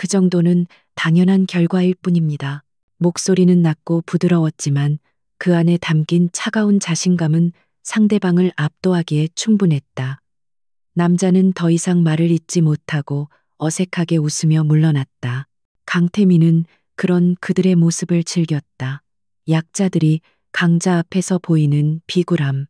그 정도는 당연한 결과일 뿐입니다. 목소리는 낮고 부드러웠지만 그 안에 담긴 차가운 자신감은 상대방을 압도하기에 충분했다. 남자는 더 이상 말을 잇지 못하고 어색하게 웃으며 물러났다. 강태민은 그런 그들의 모습을 즐겼다. 약자들이 강자 앞에서 보이는 비굴함.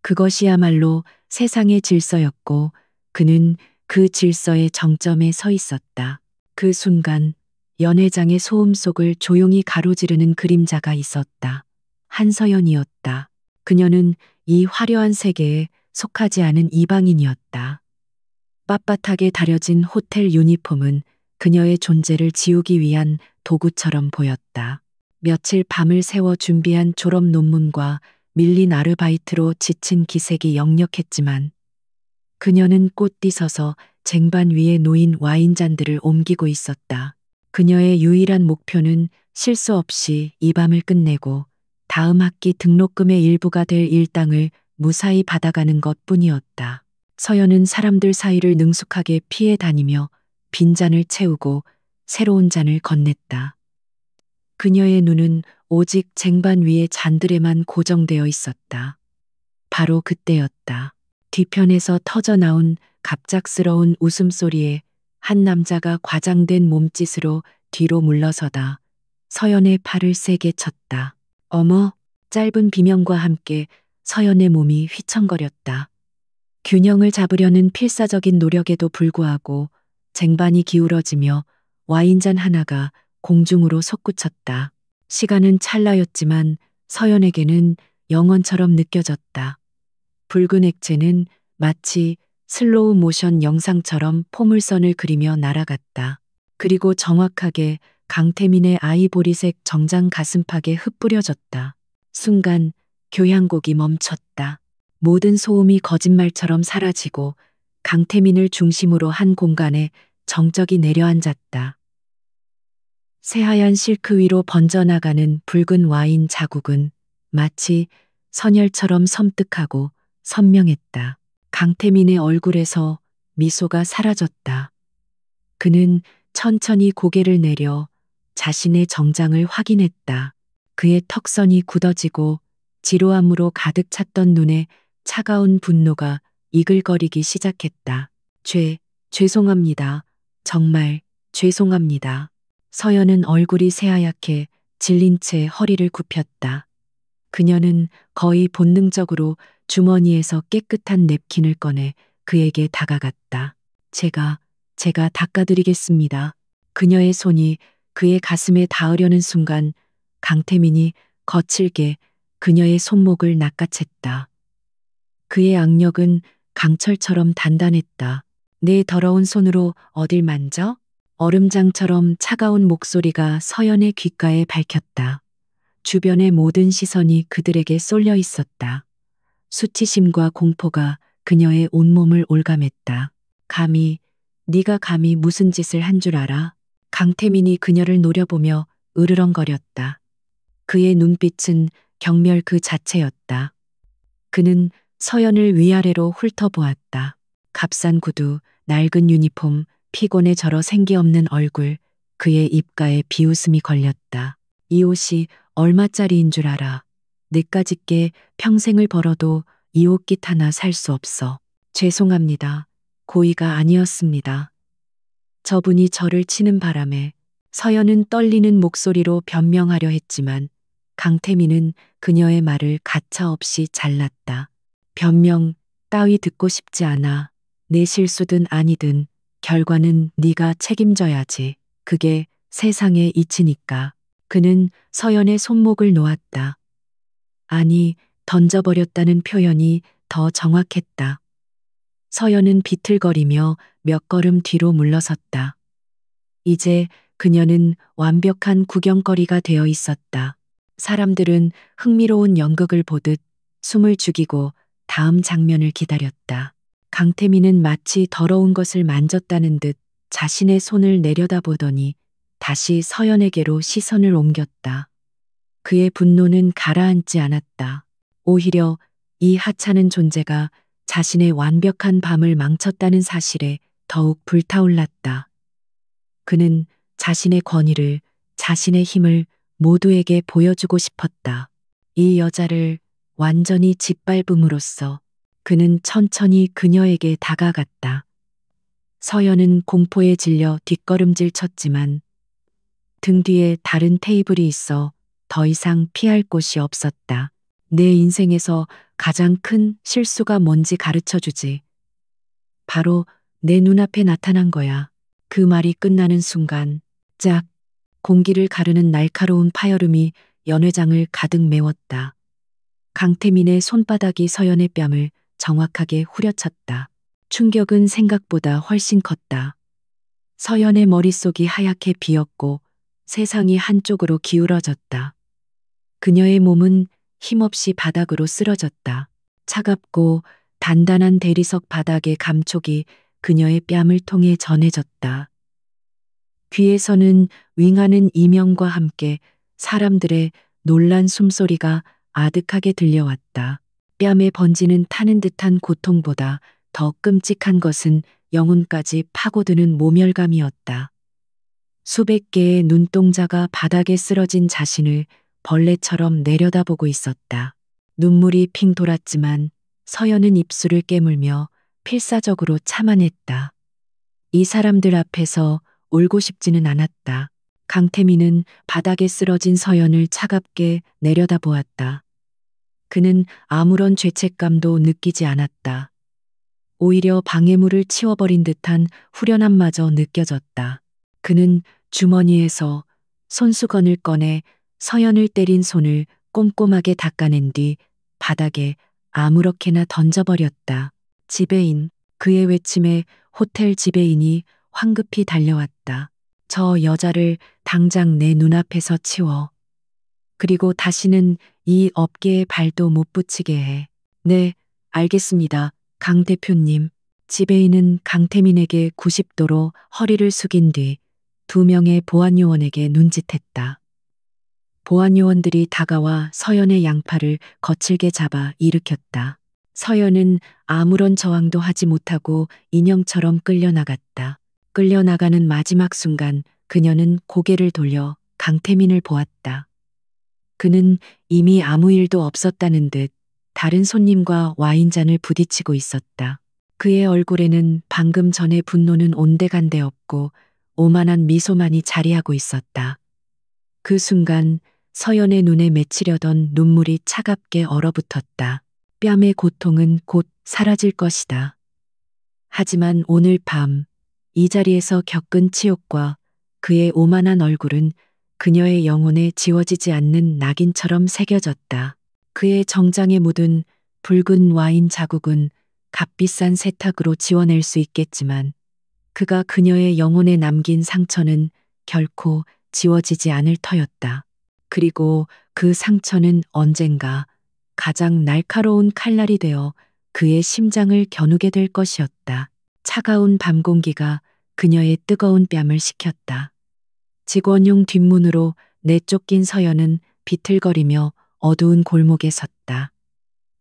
그것이야말로 세상의 질서였고 그는 그 질서의 정점에 서 있었다. 그 순간 연회장의 소음 속을 조용히 가로지르는 그림자가 있었다. 한서연이었다. 그녀는 이 화려한 세계에 속하지 않은 이방인이었다. 빳빳하게 다려진 호텔 유니폼은 그녀의 존재를 지우기 위한 도구처럼 보였다. 며칠 밤을 새워 준비한 졸업 논문과 밀린 아르바이트로 지친 기색이 역력했지만 그녀는 꽃띠 서서 쟁반 위에 놓인 와인잔들을 옮기고 있었다. 그녀의 유일한 목표는 실수 없이 이 밤을 끝내고 다음 학기 등록금의 일부가 될 일당을 무사히 받아가는 것 뿐이었다. 서연은 사람들 사이를 능숙하게 피해 다니며 빈잔을 채우고 새로운 잔을 건넸다. 그녀의 눈은 오직 쟁반 위의 잔들에만 고정되어 있었다. 바로 그때였다. 뒤편에서 터져 나온 갑작스러운 웃음소리에 한 남자가 과장된 몸짓으로 뒤로 물러서다 서연의 팔을 세게 쳤다. 어머, 짧은 비명과 함께 서연의 몸이 휘청거렸다. 균형을 잡으려는 필사적인 노력에도 불구하고 쟁반이 기울어지며 와인잔 하나가 공중으로 솟구쳤다. 시간은 찰나였지만 서연에게는 영원처럼 느껴졌다. 붉은 액체는 마치 슬로우 모션 영상처럼 포물선을 그리며 날아갔다. 그리고 정확하게 강태민의 아이보리색 정장 가슴팍에 흩뿌려졌다. 순간 교향곡이 멈췄다. 모든 소음이 거짓말처럼 사라지고 강태민을 중심으로 한 공간에 정적이 내려앉았다. 새하얀 실크 위로 번져나가는 붉은 와인 자국은 마치 선혈처럼 섬뜩하고 선명했다. 강태민의 얼굴에서 미소가 사라졌다. 그는 천천히 고개를 내려 자신의 정장을 확인했다. 그의 턱선이 굳어지고 지루함으로 가득 찼던 눈에 차가운 분노가 이글거리기 시작했다. 죄송합니다. 정말 죄송합니다. 서연은 얼굴이 새하얗게 질린 채 허리를 굽혔다. 그녀는 거의 본능적으로 주머니에서 깨끗한 냅킨을 꺼내 그에게 다가갔다. 제가 닦아드리겠습니다. 그녀의 손이 그의 가슴에 닿으려는 순간 강태민이 거칠게 그녀의 손목을 낚아챘다. 그의 악력은 강철처럼 단단했다. 내 더러운 손으로 어딜 만져? 얼음장처럼 차가운 목소리가 서연의 귓가에 밝혔다. 주변의 모든 시선이 그들에게 쏠려 있었다. 수치심과 공포가 그녀의 온몸을 올감했다. 네가 감히 무슨 짓을 한 줄 알아? 강태민이 그녀를 노려보며 으르렁거렸다. 그의 눈빛은 경멸 그 자체였다. 그는 서연을 위아래로 훑어보았다. 값싼 구두, 낡은 유니폼, 피곤에 절어 생기 없는 얼굴, 그의 입가에 비웃음이 걸렸다. 이 옷이 얼마짜리인 줄 알아? 내까짓게 평생을 벌어도 이 옷깃 하나 살 수 없어. 죄송합니다. 고의가 아니었습니다. 저분이 저를 치는 바람에 서연은 떨리는 목소리로 변명하려 했지만 강태민은 그녀의 말을 가차없이 잘랐다. 변명 따위 듣고 싶지 않아. 내 실수든 아니든 결과는 네가 책임져야지. 그게 세상의 이치니까. 그는 서연의 손목을 놓았다. 아니, 던져버렸다는 표현이 더 정확했다. 서연은 비틀거리며 몇 걸음 뒤로 물러섰다. 이제 그녀는 완벽한 구경거리가 되어 있었다. 사람들은 흥미로운 연극을 보듯 숨을 죽이고 다음 장면을 기다렸다. 강태민은 마치 더러운 것을 만졌다는 듯 자신의 손을 내려다보더니 다시 서연에게로 시선을 옮겼다. 그의 분노는 가라앉지 않았다. 오히려 이 하찮은 존재가 자신의 완벽한 밤을 망쳤다는 사실에 더욱 불타올랐다. 그는 자신의 권위를, 자신의 힘을 모두에게 보여주고 싶었다. 이 여자를 완전히 짓밟음으로써 그는 천천히 그녀에게 다가갔다. 서연은 공포에 질려 뒷걸음질 쳤지만 등 뒤에 다른 테이블이 있어 더 이상 피할 곳이 없었다. 내 인생에서 가장 큰 실수가 뭔지 가르쳐 주지. 바로 내 눈앞에 나타난 거야. 그 말이 끝나는 순간 짝 공기를 가르는 날카로운 파열음이 연회장을 가득 메웠다. 강태민의 손바닥이 서연의 뺨을 정확하게 후려쳤다. 충격은 생각보다 훨씬 컸다. 서연의 머릿속이 하얗게 비었고 세상이 한쪽으로 기울어졌다. 그녀의 몸은 힘없이 바닥으로 쓰러졌다. 차갑고 단단한 대리석 바닥의 감촉이 그녀의 뺨을 통해 전해졌다. 귀에서는 윙하는 이명과 함께 사람들의 놀란 숨소리가 아득하게 들려왔다. 뺨에 번지는 타는 듯한 고통보다 더 끔찍한 것은 영혼까지 파고드는 모멸감이었다. 수백 개의 눈동자가 바닥에 쓰러진 자신을 벌레처럼 내려다보고 있었다. 눈물이 핑 돌았지만 서연은 입술을 깨물며 필사적으로 참아냈다. 이 사람들 앞에서 울고 싶지는 않았다. 강태민은 바닥에 쓰러진 서연을 차갑게 내려다보았다. 그는 아무런 죄책감도 느끼지 않았다. 오히려 방해물을 치워버린 듯한 후련함마저 느껴졌다. 그는 주머니에서 손수건을 꺼내 서연을 때린 손을 꼼꼼하게 닦아낸 뒤 바닥에 아무렇게나 던져버렸다. 지배인, 그의 외침에 호텔 지배인이 황급히 달려왔다. 저 여자를 당장 내 눈앞에서 치워. 그리고 다시는 이 업계에 발도 못 붙이게 해. 네, 알겠습니다. 강 대표님. 지배인은 강태민에게 90도로 허리를 숙인 뒤 두 명의 보안요원에게 눈짓했다. 보안요원들이 다가와 서연의 양팔을 거칠게 잡아 일으켰다. 서연은 아무런 저항도 하지 못하고 인형처럼 끌려나갔다. 끌려나가는 마지막 순간 그녀는 고개를 돌려 강태민을 보았다. 그는 이미 아무 일도 없었다는 듯 다른 손님과 와인잔을 부딪히고 있었다. 그의 얼굴에는 방금 전의 분노는 온데간데 없고 오만한 미소만이 자리하고 있었다. 그 순간 서연의 눈에 맺히려던 눈물이 차갑게 얼어붙었다. 뺨의 고통은 곧 사라질 것이다. 하지만 오늘 밤 이 자리에서 겪은 치욕과 그의 오만한 얼굴은 그녀의 영혼에 지워지지 않는 낙인처럼 새겨졌다. 그의 정장에 묻은 붉은 와인 자국은 값비싼 세탁으로 지워낼 수 있겠지만 그가 그녀의 영혼에 남긴 상처는 결코 지워지지 않을 터였다. 그리고 그 상처는 언젠가 가장 날카로운 칼날이 되어 그의 심장을 겨누게 될 것이었다. 차가운 밤 공기가 그녀의 뜨거운 뺨을 식혔다. 직원용 뒷문으로 내쫓긴 서연은 비틀거리며 어두운 골목에 섰다.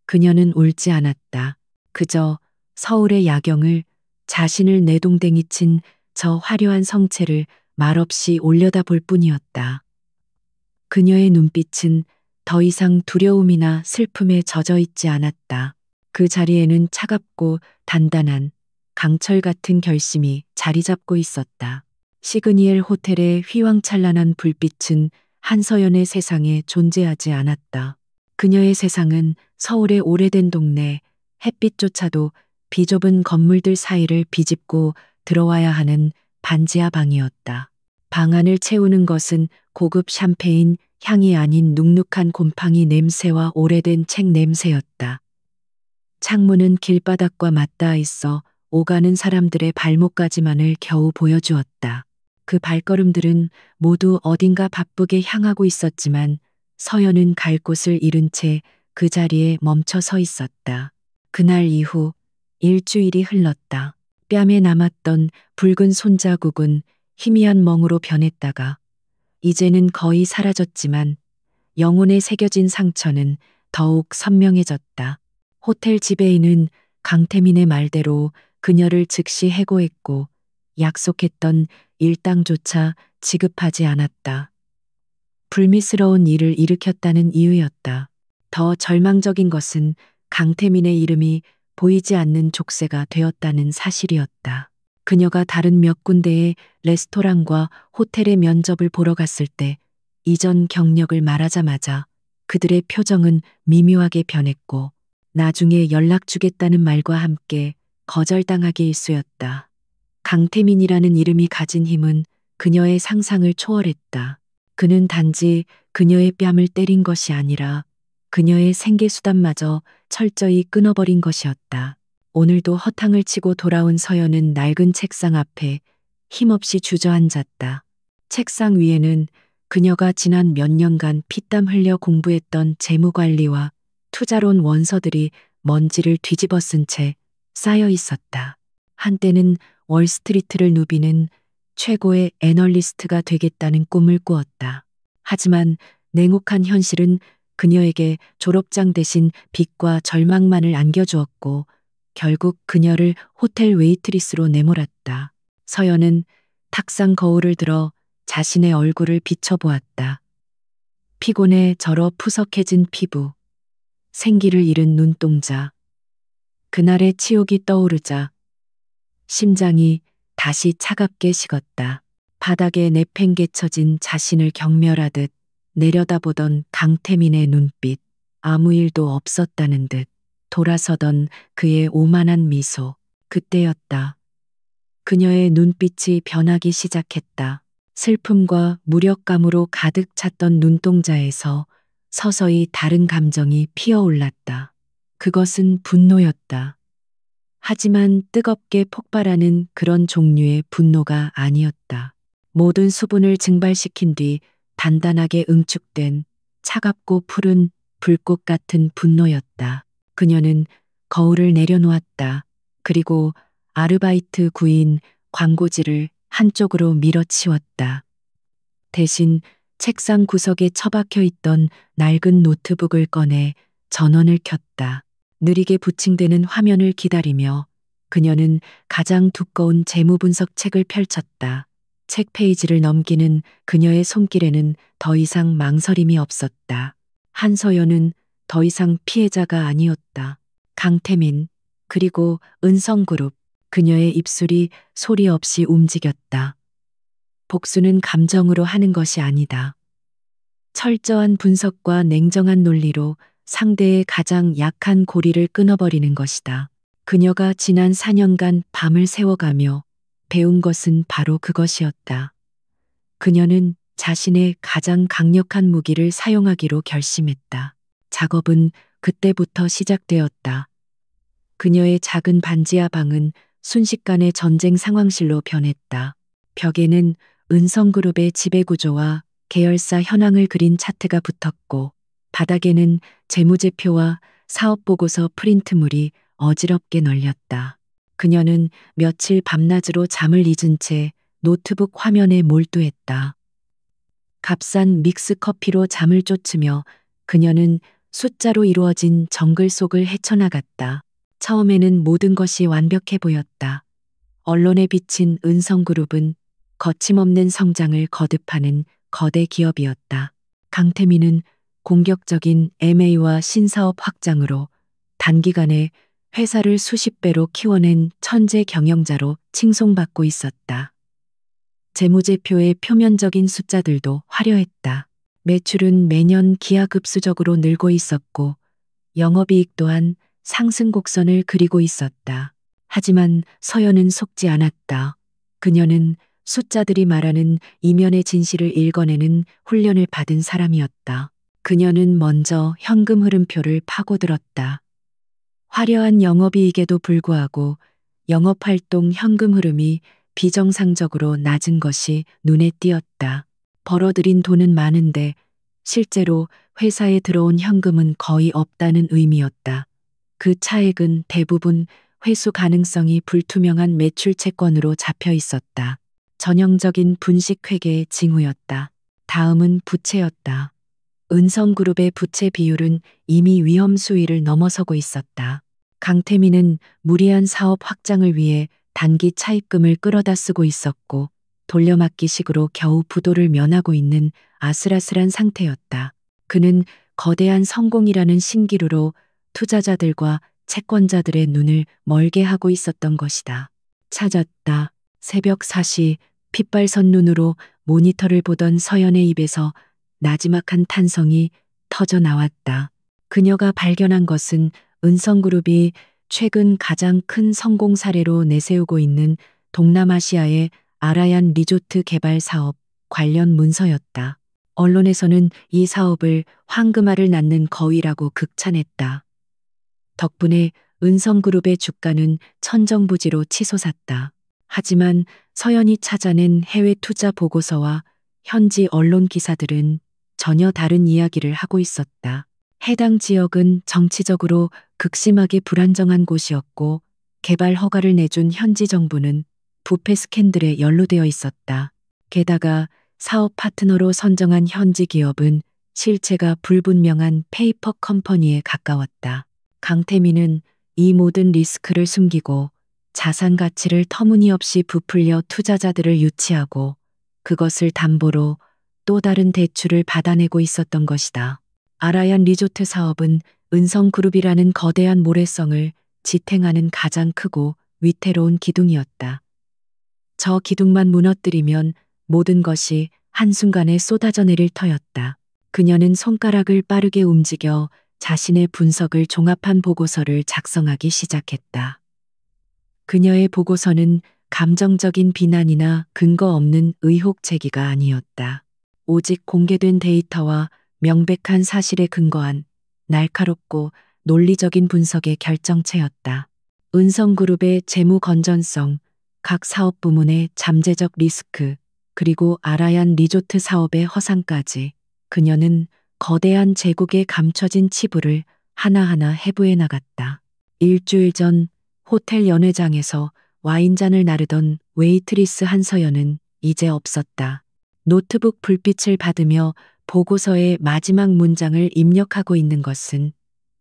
그녀는 울지 않았다. 그저 서울의 야경을, 자신을 내동댕이 친 저 화려한 성체를 말없이 올려다볼 뿐이었다. 그녀의 눈빛은 더 이상 두려움이나 슬픔에 젖어 있지 않았다. 그 자리에는 차갑고 단단한 강철 같은 결심이 자리 잡고 있었다. 시그니엘 호텔의 휘황찬란한 불빛은 한서연의 세상에 존재하지 않았다. 그녀의 세상은 서울의 오래된 동네, 햇빛조차도 비좁은 건물들 사이를 비집고 들어와야 하는 반지하 방이었다. 방 안을 채우는 것은 고급 샴페인 향이 아닌 눅눅한 곰팡이 냄새와 오래된 책 냄새였다. 창문은 길바닥과 맞닿아 있어 오가는 사람들의 발목까지만을 겨우 보여주었다. 그 발걸음들은 모두 어딘가 바쁘게 향하고 있었지만 서연은 갈 곳을 잃은 채 그 자리에 멈춰 서 있었다. 그날 이후 일주일이 흘렀다. 뺨에 남았던 붉은 손자국은 희미한 멍으로 변했다가 이제는 거의 사라졌지만 영혼에 새겨진 상처는 더욱 선명해졌다. 호텔 지배인은 강태민의 말대로 그녀를 즉시 해고했고 약속했던 일당조차 지급하지 않았다. 불미스러운 일을 일으켰다는 이유였다. 더 절망적인 것은 강태민의 이름이 보이지 않는 족쇄가 되었다는 사실이었다. 그녀가 다른 몇 군데의 레스토랑과 호텔의 면접을 보러 갔을 때 이전 경력을 말하자마자 그들의 표정은 미묘하게 변했고 나중에 연락 주겠다는 말과 함께 거절당하기 일쑤였다. 강태민이라는 이름이 가진 힘은 그녀의 상상을 초월했다. 그는 단지 그녀의 뺨을 때린 것이 아니라 그녀의 생계수단마저 철저히 끊어버린 것이었다. 오늘도 허탕을 치고 돌아온 서연은 낡은 책상 앞에 힘없이 주저앉았다. 책상 위에는 그녀가 지난 몇 년간 피땀 흘려 공부했던 재무관리와 투자론 원서들이 먼지를 뒤집어 쓴 채 쌓여 있었다. 한때는 월스트리트를 누비는 최고의 애널리스트가 되겠다는 꿈을 꾸었다. 하지만 냉혹한 현실은 그녀에게 졸업장 대신 빚과 절망만을 안겨주었고 결국 그녀를 호텔 웨이트리스로 내몰았다. 서연은 탁상 거울을 들어 자신의 얼굴을 비춰보았다. 피곤해 절어 푸석해진 피부, 생기를 잃은 눈동자. 그날의 치욕이 떠오르자 심장이 다시 차갑게 식었다. 바닥에 내팽개쳐진 자신을 경멸하듯 내려다보던 강태민의 눈빛, 아무 일도 없었다는 듯 돌아서던 그의 오만한 미소. 그때였다. 그녀의 눈빛이 변하기 시작했다. 슬픔과 무력감으로 가득 찼던 눈동자에서 서서히 다른 감정이 피어올랐다. 그것은 분노였다. 하지만 뜨겁게 폭발하는 그런 종류의 분노가 아니었다. 모든 수분을 증발시킨 뒤 단단하게 응축된 차갑고 푸른 불꽃 같은 분노였다. 그녀는 거울을 내려놓았다. 그리고 아르바이트 구인 광고지를 한쪽으로 밀어치웠다. 대신 책상 구석에 처박혀 있던 낡은 노트북을 꺼내 전원을 켰다. 느리게 부칭되는 화면을 기다리며 그녀는 가장 두꺼운 재무분석 책을 펼쳤다. 책 페이지를 넘기는 그녀의 손길에는 더 이상 망설임이 없었다. 한서연은 더 이상 피해자가 아니었다. 강태민, 그리고 은성그룹. 그녀의 입술이 소리 없이 움직였다. 복수는 감정으로 하는 것이 아니다. 철저한 분석과 냉정한 논리로 상대의 가장 약한 고리를 끊어버리는 것이다. 그녀가 지난 4년간 밤을 새워가며 배운 것은 바로 그것이었다. 그녀는 자신의 가장 강력한 무기를 사용하기로 결심했다. 작업은 그때부터 시작되었다. 그녀의 작은 반지하 방은 순식간에 전쟁 상황실로 변했다. 벽에는 은성그룹의 지배구조와 계열사 현황을 그린 차트가 붙었고 바닥에는 재무제표와 사업보고서 프린트물이 어지럽게 널렸다. 그녀는 며칠 밤낮으로 잠을 잊은 채 노트북 화면에 몰두했다. 값싼 믹스커피로 잠을 쫓으며 그녀는 숫자로 이루어진 정글 속을 헤쳐나갔다. 처음에는 모든 것이 완벽해 보였다. 언론에 비친 은성그룹은 거침없는 성장을 거듭하는 거대 기업이었다. 강태민은 공격적인 M&A와 신사업 확장으로 단기간에 회사를 수십 배로 키워낸 천재 경영자로 칭송받고 있었다. 재무제표의 표면적인 숫자들도 화려했다. 매출은 매년 기하급수적으로 늘고 있었고 영업이익 또한 상승 곡선을 그리고 있었다. 하지만 서연은 속지 않았다. 그녀는 숫자들이 말하는 이면의 진실을 읽어내는 훈련을 받은 사람이었다. 그녀는 먼저 현금 흐름표를 파고들었다. 화려한 영업이익에도 불구하고 영업활동 현금 흐름이 비정상적으로 낮은 것이 눈에 띄었다. 벌어들인 돈은 많은데 실제로 회사에 들어온 현금은 거의 없다는 의미였다. 그 차액은 대부분 회수 가능성이 불투명한 매출 채권으로 잡혀 있었다. 전형적인 분식회계의 징후였다. 다음은 부채였다. 은성그룹의 부채 비율은 이미 위험 수위를 넘어서고 있었다. 강태민은 무리한 사업 확장을 위해 단기 차입금을 끌어다 쓰고 있었고 돌려막기식으로 겨우 부도를 면하고 있는 아슬아슬한 상태였다. 그는 거대한 성공이라는 신기루로 투자자들과 채권자들의 눈을 멀게 하고 있었던 것이다. 찾았다. 새벽 4시 핏발선 눈으로 모니터를 보던 서연의 입에서 나지막한 탄성이 터져 나왔다. 그녀가 발견한 것은 은성그룹이 최근 가장 큰 성공 사례로 내세우고 있는 동남아시아의 아라얀 리조트 개발 사업 관련 문서였다. 언론에서는 이 사업을 황금알을 낳는 거위라고 극찬했다. 덕분에 은성그룹의 주가는 천정부지로 치솟았다. 하지만 서연이 찾아낸 해외 투자 보고서와 현지 언론 기사들은 전혀 다른 이야기를 하고 있었다. 해당 지역은 정치적으로 극심하게 불안정한 곳이었고 개발 허가를 내준 현지 정부는 부패 스캔들에 연루되어 있었다. 게다가 사업 파트너로 선정한 현지 기업은 실체가 불분명한 페이퍼 컴퍼니에 가까웠다. 강태민은 이 모든 리스크를 숨기고 자산 가치를 터무니없이 부풀려 투자자들을 유치하고 그것을 담보로 또 다른 대출을 받아내고 있었던 것이다. 아라얀 리조트 사업은 은성그룹이라는 거대한 모래성을 지탱하는 가장 크고 위태로운 기둥이었다. 저 기둥만 무너뜨리면 모든 것이 한순간에 쏟아져 내릴 터였다. 그녀는 손가락을 빠르게 움직여 자신의 분석을 종합한 보고서를 작성하기 시작했다. 그녀의 보고서는 감정적인 비난이나 근거 없는 의혹 제기가 아니었다. 오직 공개된 데이터와 명백한 사실에 근거한 날카롭고 논리적인 분석의 결정체였다. 은성그룹의 재무 건전성, 각 사업 부문의 잠재적 리스크, 그리고 아라얀 리조트 사업의 허상까지 그녀는 거대한 제국에 감춰진 치부를 하나하나 해부해 나갔다. 일주일 전 호텔 연회장에서 와인잔을 나르던 웨이트리스 한서연은 이제 없었다. 노트북 불빛을 받으며 보고서의 마지막 문장을 입력하고 있는 것은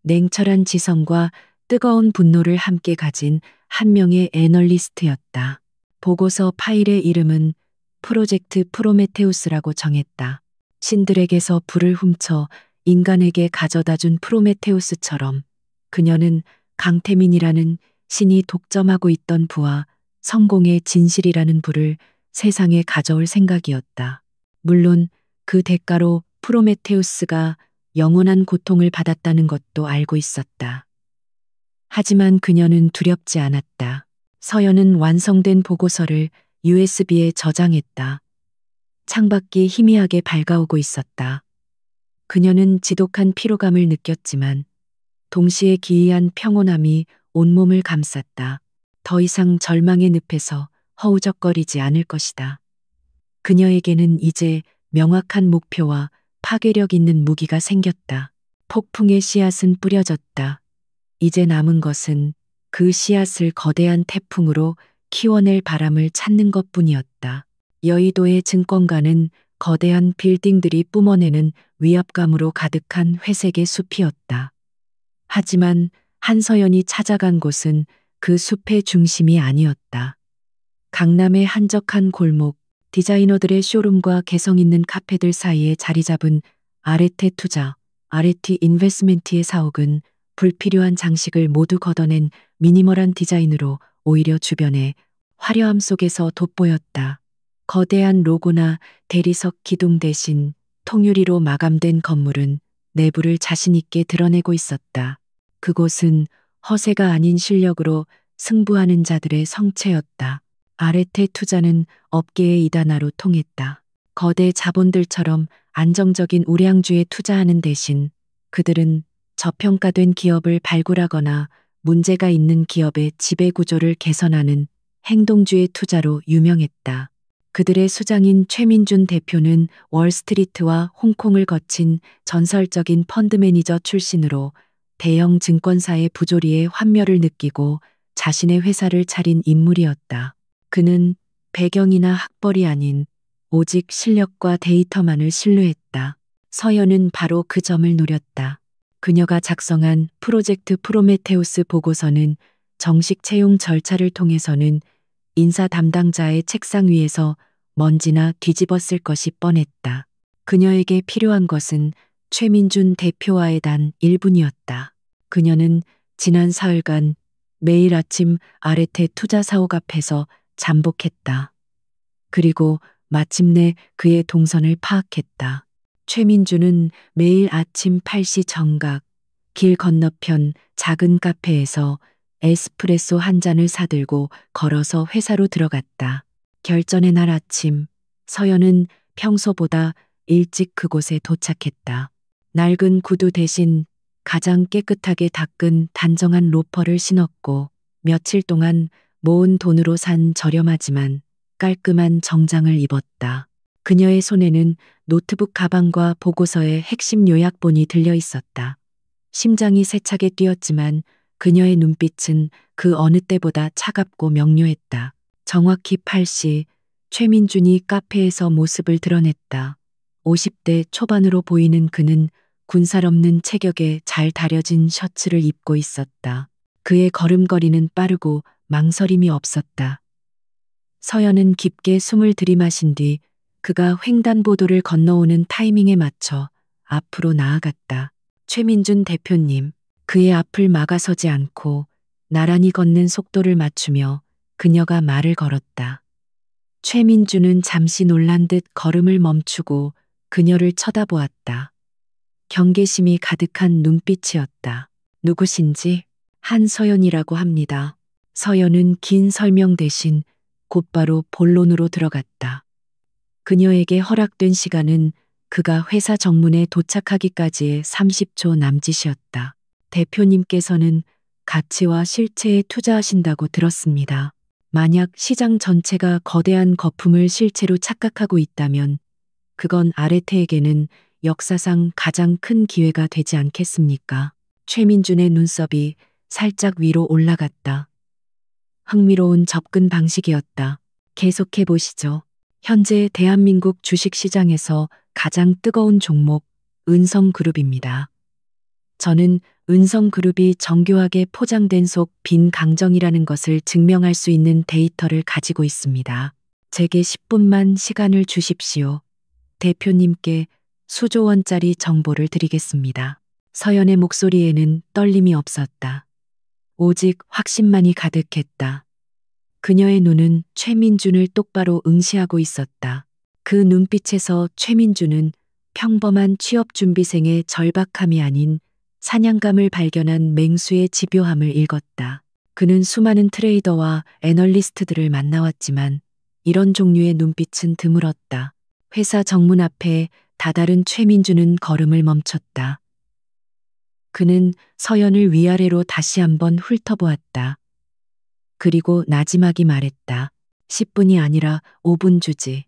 냉철한 지성과 뜨거운 분노를 함께 가진 한 명의 애널리스트였다. 보고서 파일의 이름은 프로젝트 프로메테우스라고 정했다. 신들에게서 불을 훔쳐 인간에게 가져다 준 프로메테우스처럼 그녀는 강태민이라는 신이 독점하고 있던 부와 성공의 진실이라는 불을 세상에 가져올 생각이었다. 물론 그 대가로 프로메테우스가 영원한 고통을 받았다는 것도 알고 있었다. 하지만 그녀는 두렵지 않았다. 서연은 완성된 보고서를 USB에 저장했다. 창밖이 희미하게 밝아오고 있었다. 그녀는 지독한 피로감을 느꼈지만 동시에 기이한 평온함이 온몸을 감쌌다. 더 이상 절망의 늪에서 허우적거리지 않을 것이다. 그녀에게는 이제 명확한 목표와 파괴력 있는 무기가 생겼다. 폭풍의 씨앗은 뿌려졌다. 이제 남은 것은 그 씨앗을 거대한 태풍으로 키워낼 바람을 찾는 것뿐이었다. 여의도의 증권가는 거대한 빌딩들이 뿜어내는 위압감으로 가득한 회색의 숲이었다. 하지만 한서연이 찾아간 곳은 그 숲의 중심이 아니었다. 강남의 한적한 골목, 디자이너들의 쇼룸과 개성 있는 카페들 사이에 자리 잡은 아레테 투자, 아레티 인베스트먼트의 사옥은 불필요한 장식을 모두 걷어낸 미니멀한 디자인으로 오히려 주변의 화려함 속에서 돋보였다. 거대한 로고나 대리석 기둥 대신 통유리로 마감된 건물은 내부를 자신 있게 드러내고 있었다. 그곳은 허세가 아닌 실력으로 승부하는 자들의 성체였다. 아레테 투자는 업계의 이단화로 통했다. 거대 자본들처럼 안정적인 우량주에 투자하는 대신 그들은 저평가된 기업을 발굴하거나 문제가 있는 기업의 지배구조를 개선하는 행동주의 투자로 유명했다. 그들의 수장인 최민준 대표는 월스트리트와 홍콩을 거친 전설적인 펀드 매니저 출신으로 대형 증권사의 부조리에 환멸을 느끼고 자신의 회사를 차린 인물이었다. 그는 배경이나 학벌이 아닌 오직 실력과 데이터만을 신뢰했다. 서연은 바로 그 점을 노렸다. 그녀가 작성한 프로젝트 프로메테우스 보고서는 정식 채용 절차를 통해서는 인사 담당자의 책상 위에서 먼지나 뒤집었을 것이 뻔했다. 그녀에게 필요한 것은 최민준 대표와의 단 1분이었다. 그녀는 지난 사흘간 매일 아침 아레테 투자 사옥 앞에서 잠복했다. 그리고 마침내 그의 동선을 파악했다. 최민주는 매일 아침 8시 정각 길 건너편 작은 카페에서 에스프레소 한 잔을 사들고 걸어서 회사로 들어갔다. 결전의 날 아침, 서연은 평소보다 일찍 그곳에 도착했다. 낡은 구두 대신 가장 깨끗하게 닦은 단정한 로퍼를 신었고 며칠 동안 모은 돈으로 산 저렴하지만 깔끔한 정장을 입었다. 그녀의 손에는 노트북 가방과 보고서의 핵심 요약본이 들려 있었다. 심장이 세차게 뛰었지만 그녀의 눈빛은 그 어느 때보다 차갑고 명료했다. 정확히 8시 최민준이 카페에서 모습을 드러냈다. 50대 초반으로 보이는 그는 군살 없는 체격에 잘 다려진 셔츠를 입고 있었다. 그의 걸음걸이는 빠르고 망설임이 없었다. 서연은 깊게 숨을 들이마신 뒤 그가 횡단보도를 건너오는 타이밍에 맞춰 앞으로 나아갔다. 최민준 대표님, 그의 앞을 막아서지 않고 나란히 걷는 속도를 맞추며 그녀가 말을 걸었다. 최민준은 잠시 놀란 듯 걸음을 멈추고 그녀를 쳐다보았다. 경계심이 가득한 눈빛이었다. 누구신지? 한서연이라고 합니다. 서연은 긴 설명 대신 곧바로 본론으로 들어갔다. 그녀에게 허락된 시간은 그가 회사 정문에 도착하기까지의 30초 남짓이었다. 대표님께서는 가치와 실체에 투자하신다고 들었습니다. 만약 시장 전체가 거대한 거품을 실체로 착각하고 있다면 그건 아레테에게는 역사상 가장 큰 기회가 되지 않겠습니까? 최민준의 눈썹이 살짝 위로 올라갔다. 흥미로운 접근 방식이었다. 계속해 보시죠. 현재 대한민국 주식시장에서 가장 뜨거운 종목 은성그룹입니다. 저는 은성그룹이 정교하게 포장된 속 빈 강정이라는 것을 증명할 수 있는 데이터를 가지고 있습니다. 제게 10분만 시간을 주십시오. 대표님께 수조 원짜리 정보를 드리겠습니다. 서연의 목소리에는 떨림이 없었다. 오직 확신만이 가득했다. 그녀의 눈은 최민준을 똑바로 응시하고 있었다. 그 눈빛에서 최민준은 평범한 취업준비생의 절박함이 아닌 사냥감을 발견한 맹수의 집요함을 읽었다. 그는 수많은 트레이더와 애널리스트들을 만나왔지만 이런 종류의 눈빛은 드물었다. 회사 정문 앞에 다다른 최민준은 걸음을 멈췄다. 그는 서연을 위아래로 다시 한번 훑어보았다. 그리고 나지막이 말했다. 10분이 아니라 5분 주지.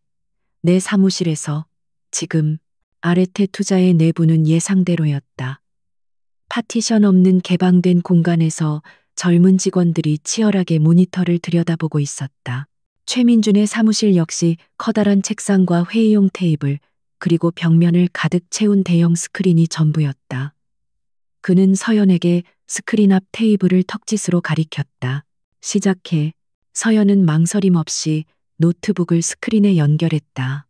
내 사무실에서 지금 아레테 투자의 내부는 예상대로였다. 파티션 없는 개방된 공간에서 젊은 직원들이 치열하게 모니터를 들여다보고 있었다. 최민준의 사무실 역시 커다란 책상과 회의용 테이블, 그리고 벽면을 가득 채운 대형 스크린이 전부였다. 그는 서연에게 스크린 앞 테이블을 턱짓으로 가리켰다. 시작해. 서연은 망설임 없이 노트북을 스크린에 연결했다.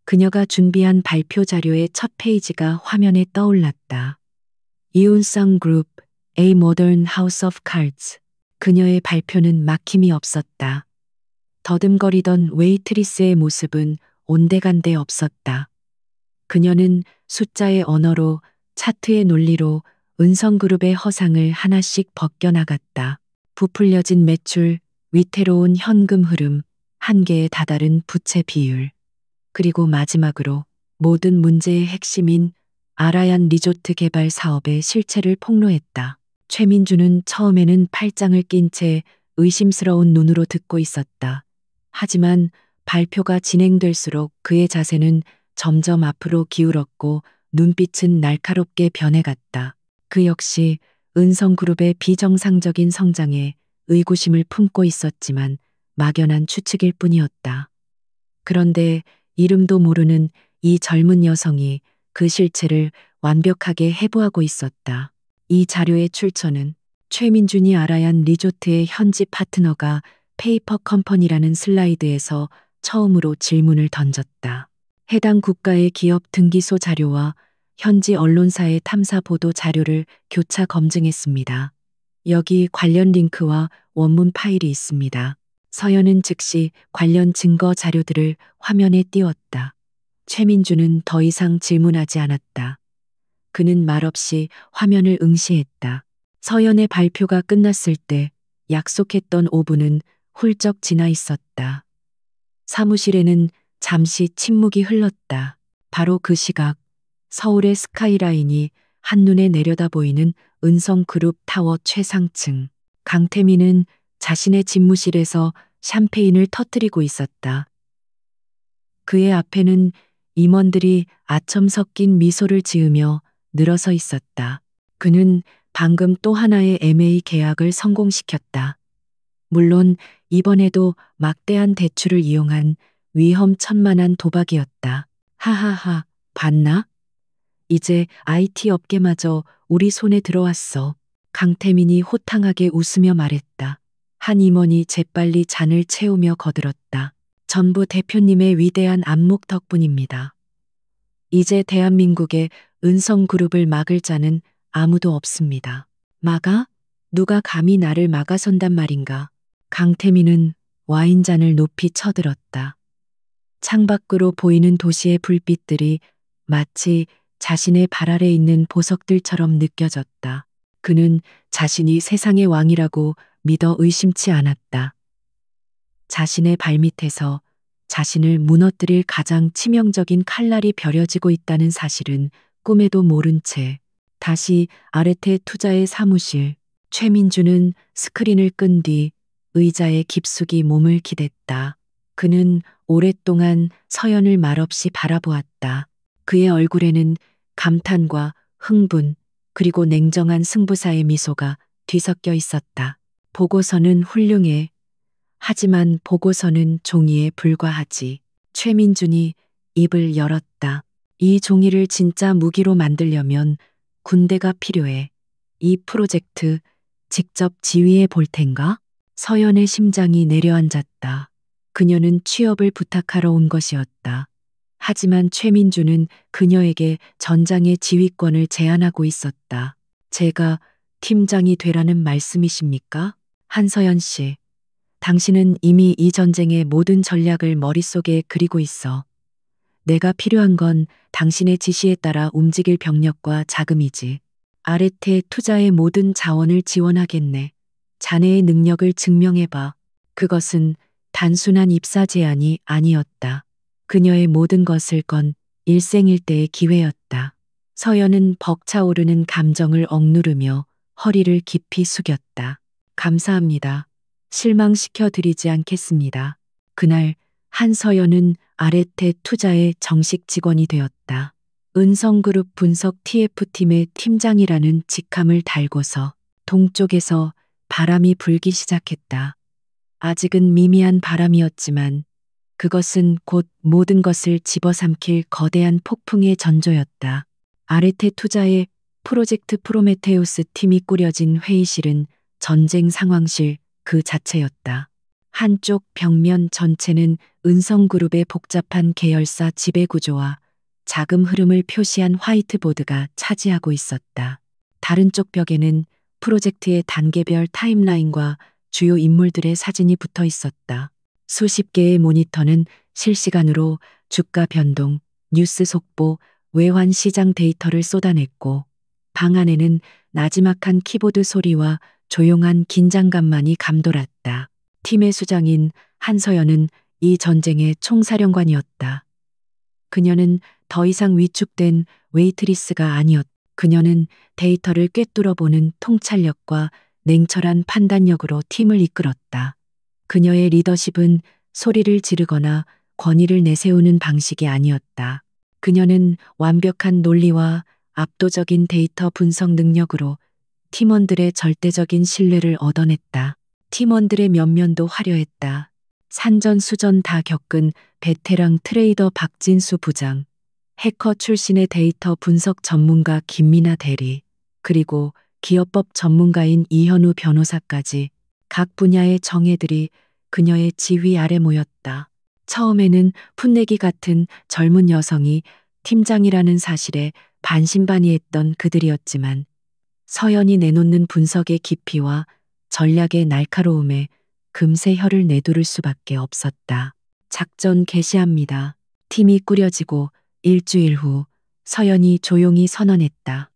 그녀가 준비한 발표 자료의 첫 페이지가 화면에 떠올랐다. 이운상 그룹, A Modern House of Cards. 그녀의 발표는 막힘이 없었다. 더듬거리던 웨이트리스의 모습은 온데간데 없었다. 그녀는 숫자의 언어로, 차트의 논리로 은성그룹의 허상을 하나씩 벗겨나갔다. 부풀려진 매출, 위태로운 현금 흐름, 한계에 다다른 부채 비율. 그리고 마지막으로 모든 문제의 핵심인 아라얀 리조트 개발 사업의 실체를 폭로했다. 최민주는 처음에는 팔짱을 낀 채 의심스러운 눈으로 듣고 있었다. 하지만 발표가 진행될수록 그의 자세는 점점 앞으로 기울었고 눈빛은 날카롭게 변해갔다. 그 역시 은성그룹의 비정상적인 성장에 의구심을 품고 있었지만 막연한 추측일 뿐이었다. 그런데 이름도 모르는 이 젊은 여성이 그 실체를 완벽하게 해부하고 있었다. 이 자료의 출처는 최민준이 아라얀 리조트의 현지 파트너가 페이퍼 컴퍼니라는 슬라이드에서 처음으로 질문을 던졌다. 해당 국가의 기업 등기소 자료와 현지 언론사의 탐사 보도 자료를 교차 검증했습니다. 여기 관련 링크와 원문 파일이 있습니다. 서연은 즉시 관련 증거 자료들을 화면에 띄웠다. 최민주는 더 이상 질문하지 않았다. 그는 말없이 화면을 응시했다. 서연의 발표가 끝났을 때 약속했던 5분은 훌쩍 지나 있었다. 사무실에는 잠시 침묵이 흘렀다. 바로 그 시각 서울의 스카이라인이 한눈에 내려다 보이는 은성그룹 타워 최상층. 강태민은 자신의 집무실에서 샴페인을 터뜨리고 있었다. 그의 앞에는 임원들이 아첨 섞인 미소를 지으며 늘어서 있었다. 그는 방금 또 하나의 MA 계약을 성공시켰다. 물론 이번에도 막대한 대출을 이용한 위험천만한 도박이었다. 하하하, 봤나? 이제 IT 업계마저 우리 손에 들어왔어. 강태민이 호탕하게 웃으며 말했다. 한 임원이 재빨리 잔을 채우며 거들었다. 전부 대표님의 위대한 안목 덕분입니다. 이제 대한민국의 은성그룹을 막을 자는 아무도 없습니다. 막아? 누가 감히 나를 막아선단 말인가? 강태민은 와인잔을 높이 쳐들었다. 창밖으로 보이는 도시의 불빛들이 마치 자신의 발 아래 있는 보석들처럼 느껴졌다. 그는 자신이 세상의 왕이라고 믿어 의심치 않았다. 자신의 발밑에서 자신을 무너뜨릴 가장 치명적인 칼날이 벼려지고 있다는 사실은 꿈에도 모른 채 다시 아레테 투자의 사무실. 최민주는 스크린을 끈 뒤 의자에 깊숙이 몸을 기댔다. 그는 오랫동안 서연을 말없이 바라보았다. 그의 얼굴에는 감탄과 흥분 그리고 냉정한 승부사의 미소가 뒤섞여 있었다. 보고서는 훌륭해. 하지만 보고서는 종이에 불과하지. 최민준이 입을 열었다. 이 종이를 진짜 무기로 만들려면 군대가 필요해. 이 프로젝트 직접 지휘해 볼 텐가? 서연의 심장이 내려앉았다. 그녀는 취업을 부탁하러 온 것이었다. 하지만 최민주는 그녀에게 전장의 지휘권을 제안하고 있었다. 제가 팀장이 되라는 말씀이십니까? 한서연 씨. 당신은 이미 이 전쟁의 모든 전략을 머릿속에 그리고 있어. 내가 필요한 건 당신의 지시에 따라 움직일 병력과 자금이지. 아레테 투자의 모든 자원을 지원하겠네. 자네의 능력을 증명해봐. 그것은 단순한 입사 제안이 아니었다. 그녀의 모든 것을 건 일생일대의 기회였다. 서연은 벅차오르는 감정을 억누르며 허리를 깊이 숙였다. 감사합니다. 실망시켜 드리지 않겠습니다. 그날 한서연은 아레테 투자의 정식 직원이 되었다. 은성그룹 분석 TF팀의 팀장이라는 직함을 달고서 동쪽에서 바람이 불기 시작했다. 아직은 미미한 바람이었지만 그것은 곧 모든 것을 집어삼킬 거대한 폭풍의 전조였다. 아레테 투자의 프로젝트 프로메테우스 팀이 꾸려진 회의실은 전쟁 상황실 그 자체였다. 한쪽 벽면 전체는 은성그룹의 복잡한 계열사 지배구조와 자금 흐름을 표시한 화이트보드가 차지하고 있었다. 다른 쪽 벽에는 프로젝트의 단계별 타임라인과 주요 인물들의 사진이 붙어 있었다. 수십 개의 모니터는 실시간으로 주가 변동, 뉴스 속보, 외환 시장 데이터를 쏟아냈고 방 안에는 나지막한 키보드 소리와 조용한 긴장감만이 감돌았다. 팀의 수장인 한서연은 이 전쟁의 총사령관이었다. 그녀는 더 이상 위축된 웨이트리스가 아니었다. 그녀는 데이터를 꿰뚫어보는 통찰력과 냉철한 판단력으로 팀을 이끌었다. 그녀의 리더십은 소리를 지르거나 권위를 내세우는 방식이 아니었다. 그녀는 완벽한 논리와 압도적인 데이터 분석 능력으로 팀원들의 절대적인 신뢰를 얻어냈다. 팀원들의 면면도 화려했다. 산전수전 다 겪은 베테랑 트레이더 박진수 부장, 해커 출신의 데이터 분석 전문가 김민아 대리, 그리고 기업법 전문가인 이현우 변호사까지 각 분야의 정예들이 그녀의 지휘 아래 모였다. 처음에는 풋내기 같은 젊은 여성이 팀장이라는 사실에 반신반의했던 그들이었지만 서연이 내놓는 분석의 깊이와 전략의 날카로움에 금세 혀를 내두를 수밖에 없었다. 작전 개시합니다. 팀이 꾸려지고 일주일 후 서연이 조용히 선언했다.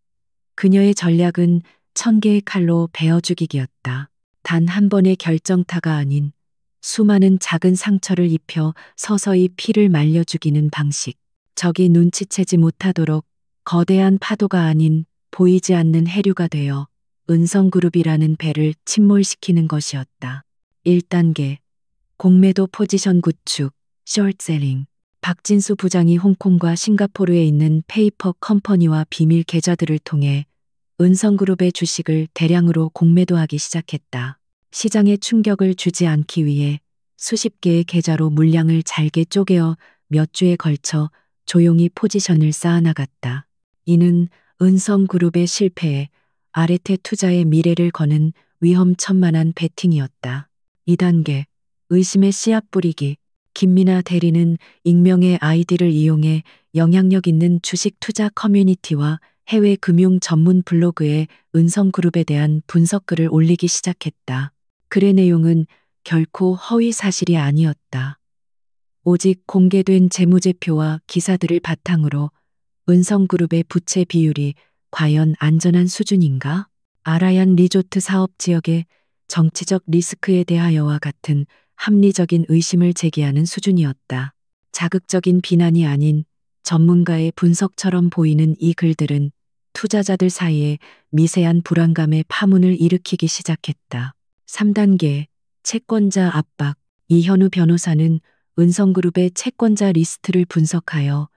그녀의 전략은 1000개의 칼로 베어 죽이기였다. 단 한 번의 결정타가 아닌 수많은 작은 상처를 입혀 서서히 피를 말려 죽이는 방식. 적이 눈치채지 못하도록 거대한 파도가 아닌 보이지 않는 해류가 되어 은성그룹이라는 배를 침몰시키는 것이었다. 1단계 공매도 포지션 구축, 숏셀링. 박진수 부장이 홍콩과 싱가포르에 있는 페이퍼 컴퍼니와 비밀 계좌들을 통해 은성그룹의 주식을 대량으로 공매도하기 시작했다. 시장에 충격을 주지 않기 위해 수십 개의 계좌로 물량을 잘게 쪼개어 몇 주에 걸쳐 조용히 포지션을 쌓아나갔다. 이는 은성그룹의 실패에 아레테 투자의 미래를 거는 위험천만한 베팅이었다. 2단계 의심의 씨앗 뿌리기. 김미나 대리는 익명의 아이디를 이용해 영향력 있는 주식 투자 커뮤니티와 해외 금융 전문 블로그에 은성그룹에 대한 분석글을 올리기 시작했다. 글의 내용은 결코 허위 사실이 아니었다. 오직 공개된 재무제표와 기사들을 바탕으로 은성그룹의 부채 비율이 과연 안전한 수준인가? 아라얀 리조트 사업 지역의 정치적 리스크에 대하여와 같은 합리적인 의심을 제기하는 수준이었다. 자극적인 비난이 아닌 전문가의 분석처럼 보이는 이 글들은 투자자들 사이에 미세한 불안감의 파문을 일으키기 시작했다. 3단계 채권자 압박. 이현우 변호사는 은성그룹의 채권자 리스트를 분석하여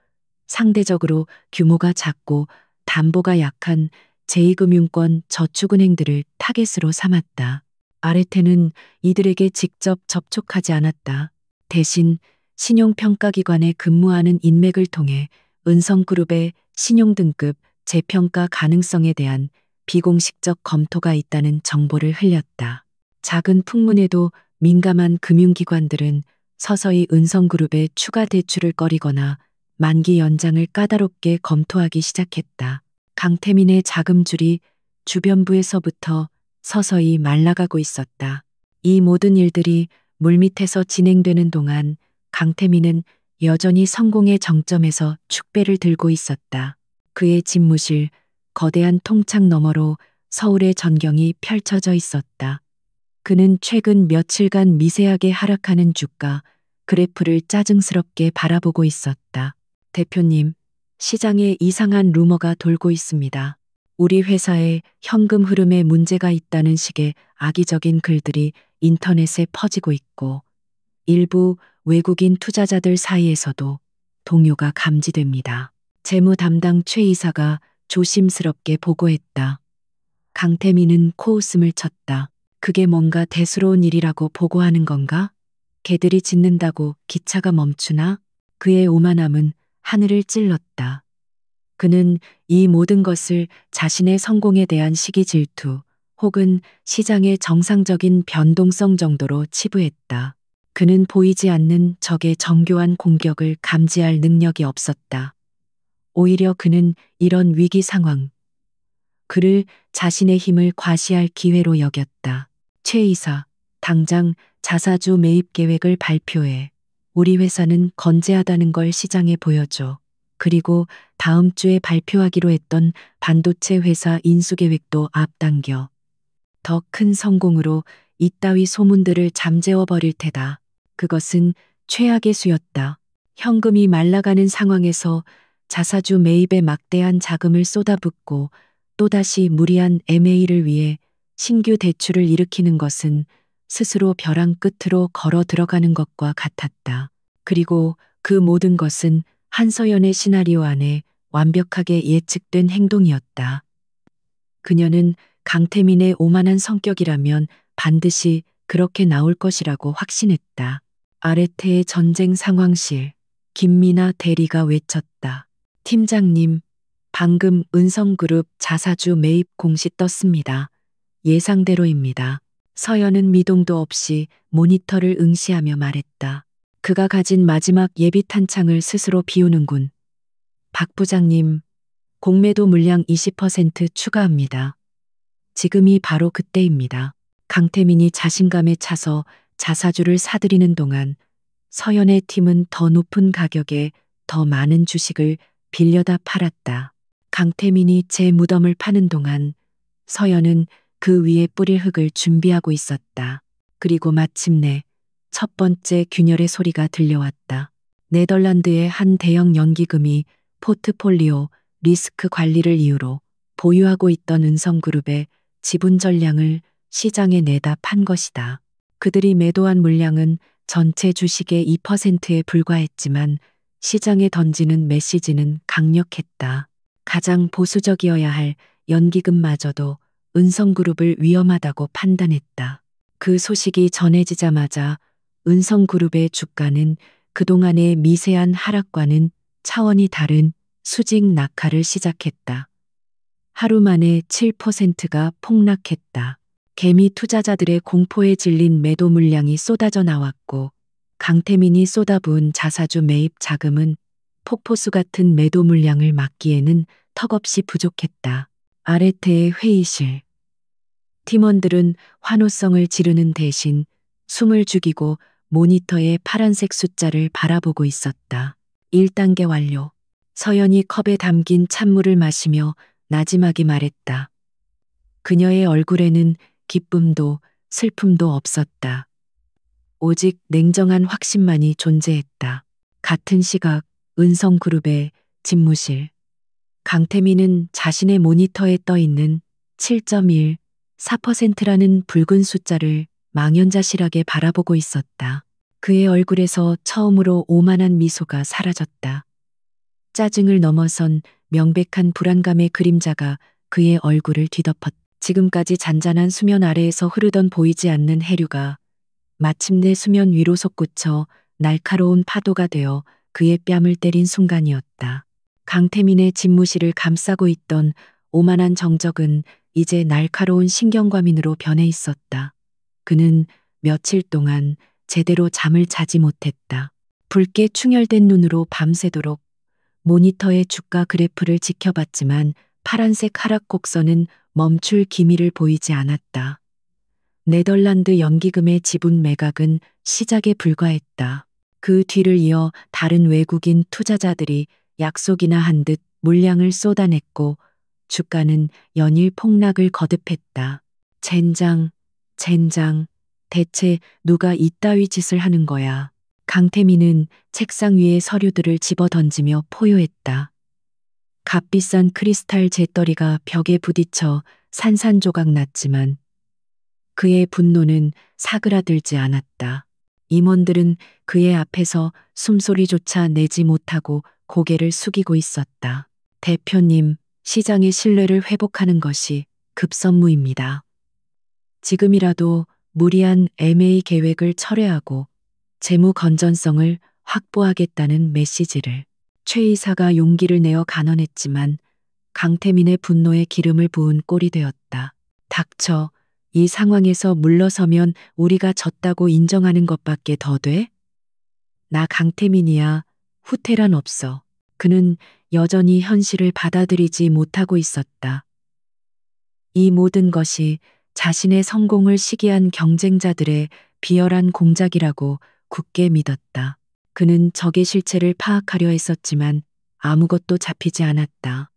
상대적으로 규모가 작고 담보가 약한 제2금융권 저축은행들을 타겟으로 삼았다. 아레테는 이들에게 직접 접촉하지 않았다. 대신 신용평가기관에 근무하는 인맥을 통해 은성그룹의 신용등급 재평가 가능성에 대한 비공식적 검토가 있다는 정보를 흘렸다. 작은 풍문에도 민감한 금융기관들은 서서히 은성그룹의 추가 대출을 꺼리거나 만기 연장을 까다롭게 검토하기 시작했다. 강태민의 자금줄이 주변부에서부터 서서히 말라가고 있었다. 이 모든 일들이 물밑에서 진행되는 동안 강태민은 여전히 성공의 정점에서 축배를 들고 있었다. 그의 집무실, 거대한 통창 너머로 서울의 전경이 펼쳐져 있었다. 그는 최근 며칠간 미세하게 하락하는 주가, 그래프를 짜증스럽게 바라보고 있었다. 대표님, 시장에 이상한 루머가 돌고 있습니다. 우리 회사의 현금 흐름에 문제가 있다는 식의 악의적인 글들이 인터넷에 퍼지고 있고 일부 외국인 투자자들 사이에서도 동요가 감지됩니다. 재무 담당 최 이사가 조심스럽게 보고했다. 강태민은 코웃음을 쳤다. 그게 뭔가 대수로운 일이라고 보고하는 건가? 개들이 짖는다고 기차가 멈추나? 그의 오만함은 하늘을 찔렀다. 그는 이 모든 것을 자신의 성공에 대한 시기 질투 혹은 시장의 정상적인 변동성 정도로 치부했다. 그는 보이지 않는 적의 정교한 공격을 감지할 능력이 없었다. 오히려 그는 이런 위기 상황, 그를 자신의 힘을 과시할 기회로 여겼다. 최 이사, 당장 자사주 매입 계획을 발표해. 우리 회사는 건재하다는 걸 시장에 보여줘. 그리고 다음 주에 발표하기로 했던 반도체 회사 인수 계획도 앞당겨. 더 큰 성공으로 이따위 소문들을 잠재워 버릴 테다. 그것은 최악의 수였다. 현금이 말라가는 상황에서 자사주 매입에 막대한 자금을 쏟아붓고 또다시 무리한 M&A를 위해 신규 대출을 일으키는 것은 스스로 벼랑 끝으로 걸어 들어가는 것과 같았다. 그리고 그 모든 것은 한서연의 시나리오 안에 완벽하게 예측된 행동이었다. 그녀는 강태민의 오만한 성격이라면 반드시 그렇게 나올 것이라고 확신했다. 아레테의 전쟁 상황실, 김미나 대리가 외쳤다. 팀장님, 방금 은성그룹 자사주 매입 공시 떴습니다. 예상대로입니다. 서연은 미동도 없이 모니터를 응시하며 말했다. 그가 가진 마지막 예비 탄창을 스스로 비우는군. 박 부장님, 공매도 물량 20% 추가합니다. 지금이 바로 그때입니다. 강태민이 자신감에 차서 자사주를 사들이는 동안 서연의 팀은 더 높은 가격에 더 많은 주식을 빌려다 팔았다. 강태민이 제 무덤을 파는 동안 서연은 그 위에 뿌릴 흙을 준비하고 있었다. 그리고 마침내 첫 번째 균열의 소리가 들려왔다. 네덜란드의 한 대형 연기금이 포트폴리오 리스크 관리를 이유로 보유하고 있던 은성그룹의 지분 전량을 시장에 내다 판 것이다. 그들이 매도한 물량은 전체 주식의 2%에 불과했지만 시장에 던지는 메시지는 강력했다. 가장 보수적이어야 할 연기금마저도 은성그룹을 위험하다고 판단했다. 그 소식이 전해지자마자 은성그룹의 주가는 그동안의 미세한 하락과는 차원이 다른 수직 낙하를 시작했다. 하루 만에 7%가 폭락했다. 개미 투자자들의 공포에 질린 매도 물량이 쏟아져 나왔고 강태민이 쏟아부은 자사주 매입 자금은 폭포수 같은 매도 물량을 막기에는 턱없이 부족했다. 아레테의 회의실. 팀원들은 환호성을 지르는 대신 숨을 죽이고 모니터의 파란색 숫자를 바라보고 있었다. 1단계 완료. 서연이 컵에 담긴 찬물을 마시며 나지막이 말했다. 그녀의 얼굴에는 기쁨도 슬픔도 없었다. 오직 냉정한 확신만이 존재했다. 같은 시각 은성그룹의 집무실. 강태민은 자신의 모니터에 떠 있는 7.1, 4%라는 붉은 숫자를 망연자실하게 바라보고 있었다. 그의 얼굴에서 처음으로 오만한 미소가 사라졌다. 짜증을 넘어선 명백한 불안감의 그림자가 그의 얼굴을 뒤덮었다. 지금까지 잔잔한 수면 아래에서 흐르던 보이지 않는 해류가 마침내 수면 위로 솟구쳐 날카로운 파도가 되어 그의 뺨을 때린 순간이었다. 강태민의 집무실을 감싸고 있던 오만한 정적은 이제 날카로운 신경과민으로 변해 있었다. 그는 며칠 동안 제대로 잠을 자지 못했다. 붉게 충혈된 눈으로 밤새도록 모니터의 주가 그래프를 지켜봤지만 파란색 하락 곡선은 멈출 기미를 보이지 않았다. 네덜란드 연기금의 지분 매각은 시작에 불과했다. 그 뒤를 이어 다른 외국인 투자자들이 약속이나 한 듯 물량을 쏟아냈고 주가는 연일 폭락을 거듭했다. 젠장, 대체 누가 이따위 짓을 하는 거야. 강태민은 책상 위에 서류들을 집어 던지며 포효했다. 값비싼 크리스탈 재떨이가 벽에 부딪혀 산산조각 났지만 그의 분노는 사그라들지 않았다. 임원들은 그의 앞에서 숨소리조차 내지 못하고 고개를 숙이고 있었다. 대표님, 시장의 신뢰를 회복하는 것이 급선무입니다. 지금이라도 무리한 M&A 계획을 철회하고 재무 건전성을 확보하겠다는 메시지를. 최 이사가 용기를 내어 간언했지만 강태민의 분노에 기름을 부은 꼴이 되었다. 닥쳐. 이 상황에서 물러서면 우리가 졌다고 인정하는 것밖에 더 돼? 나 강태민이야. 후퇴란 없어. 그는 여전히 현실을 받아들이지 못하고 있었다. 이 모든 것이 자신의 성공을 시기한 경쟁자들의 비열한 공작이라고 굳게 믿었다. 그는 적의 실체를 파악하려 했었지만 아무것도 잡히지 않았다.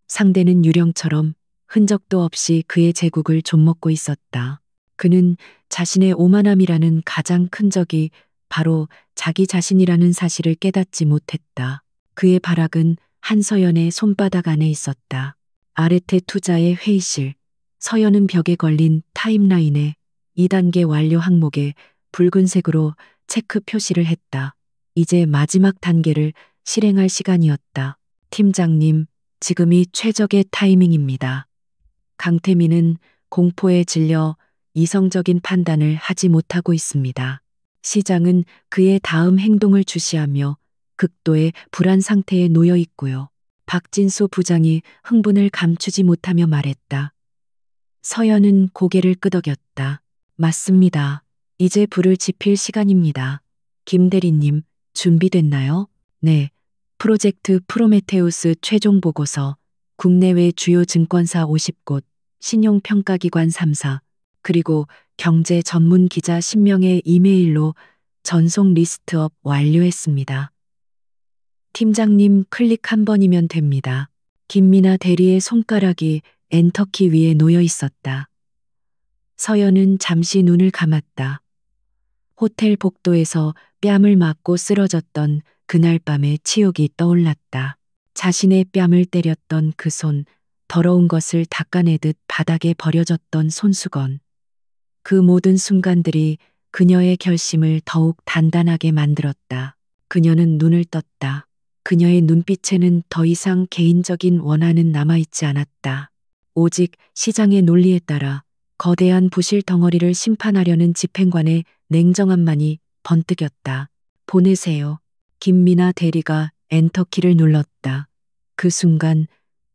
상대는 유령처럼 흔적도 없이 그의 제국을 좀먹고 있었다. 그는 자신의 오만함이라는 가장 큰 적이 바로 자기 자신이라는 사실을 깨닫지 못했다. 그의 발악은 한서연의 손바닥 안에 있었다. 아레테 투자의 회의실. 서연은 벽에 걸린 타임라인에 2단계 완료 항목에 붉은색으로 체크 표시를 했다. 이제 마지막 단계를 실행할 시간이었다. 팀장님, 지금이 최적의 타이밍입니다. 강태민은 공포에 질려 이성적인 판단을 하지 못하고 있습니다. 시장은 그의 다음 행동을 주시하며 극도의 불안 상태에 놓여 있고요. 박진수 부장이 흥분을 감추지 못하며 말했다. 서연은 고개를 끄덕였다. 맞습니다. 이제 불을 지필 시간입니다. 김 대리님, 준비됐나요? 네. 프로젝트 프로메테우스 최종 보고서, 국내외 주요 증권사 50곳, 신용평가기관 3사, 그리고 경제 전문 기자 10명의 이메일로 전송 리스트업 완료했습니다. 팀장님 클릭 한 번이면 됩니다. 김미나 대리의 손가락이 엔터키 위에 놓여 있었다. 서연은 잠시 눈을 감았다. 호텔 복도에서 뺨을 맞고 쓰러졌던 그날 밤의 치욕이 떠올랐다. 자신의 뺨을 때렸던 그 손, 더러운 것을 닦아내듯 바닥에 버려졌던 손수건. 그 모든 순간들이 그녀의 결심을 더욱 단단하게 만들었다. 그녀는 눈을 떴다. 그녀의 눈빛에는 더 이상 개인적인 원한은 남아있지 않았다. 오직 시장의 논리에 따라 거대한 부실 덩어리를 심판하려는 집행관의 냉정함만이 번뜩였다. 보내세요. 김미나 대리가 엔터키를 눌렀다. 그 순간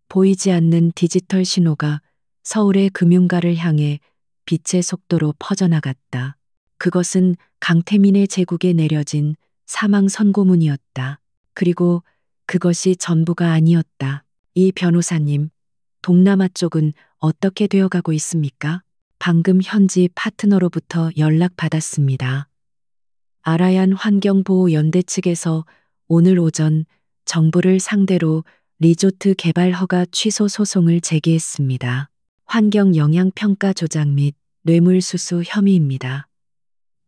보이지 않는 디지털 신호가 서울의 금융가를 향해 빛의 속도로 퍼져나갔다. 그것은 강태민의 제국에 내려진 사망 선고문이었다. 그리고 그것이 전부가 아니었다. 이 변호사님, 동남아 쪽은 어떻게 되어가고 있습니까? 방금 현지 파트너로부터 연락받았습니다. 아라얀 환경보호연대 측에서 오늘 오전 정부를 상대로 리조트 개발 허가 취소 소송을 제기했습니다. 환경 영향평가 조작 및 뇌물수수 혐의입니다.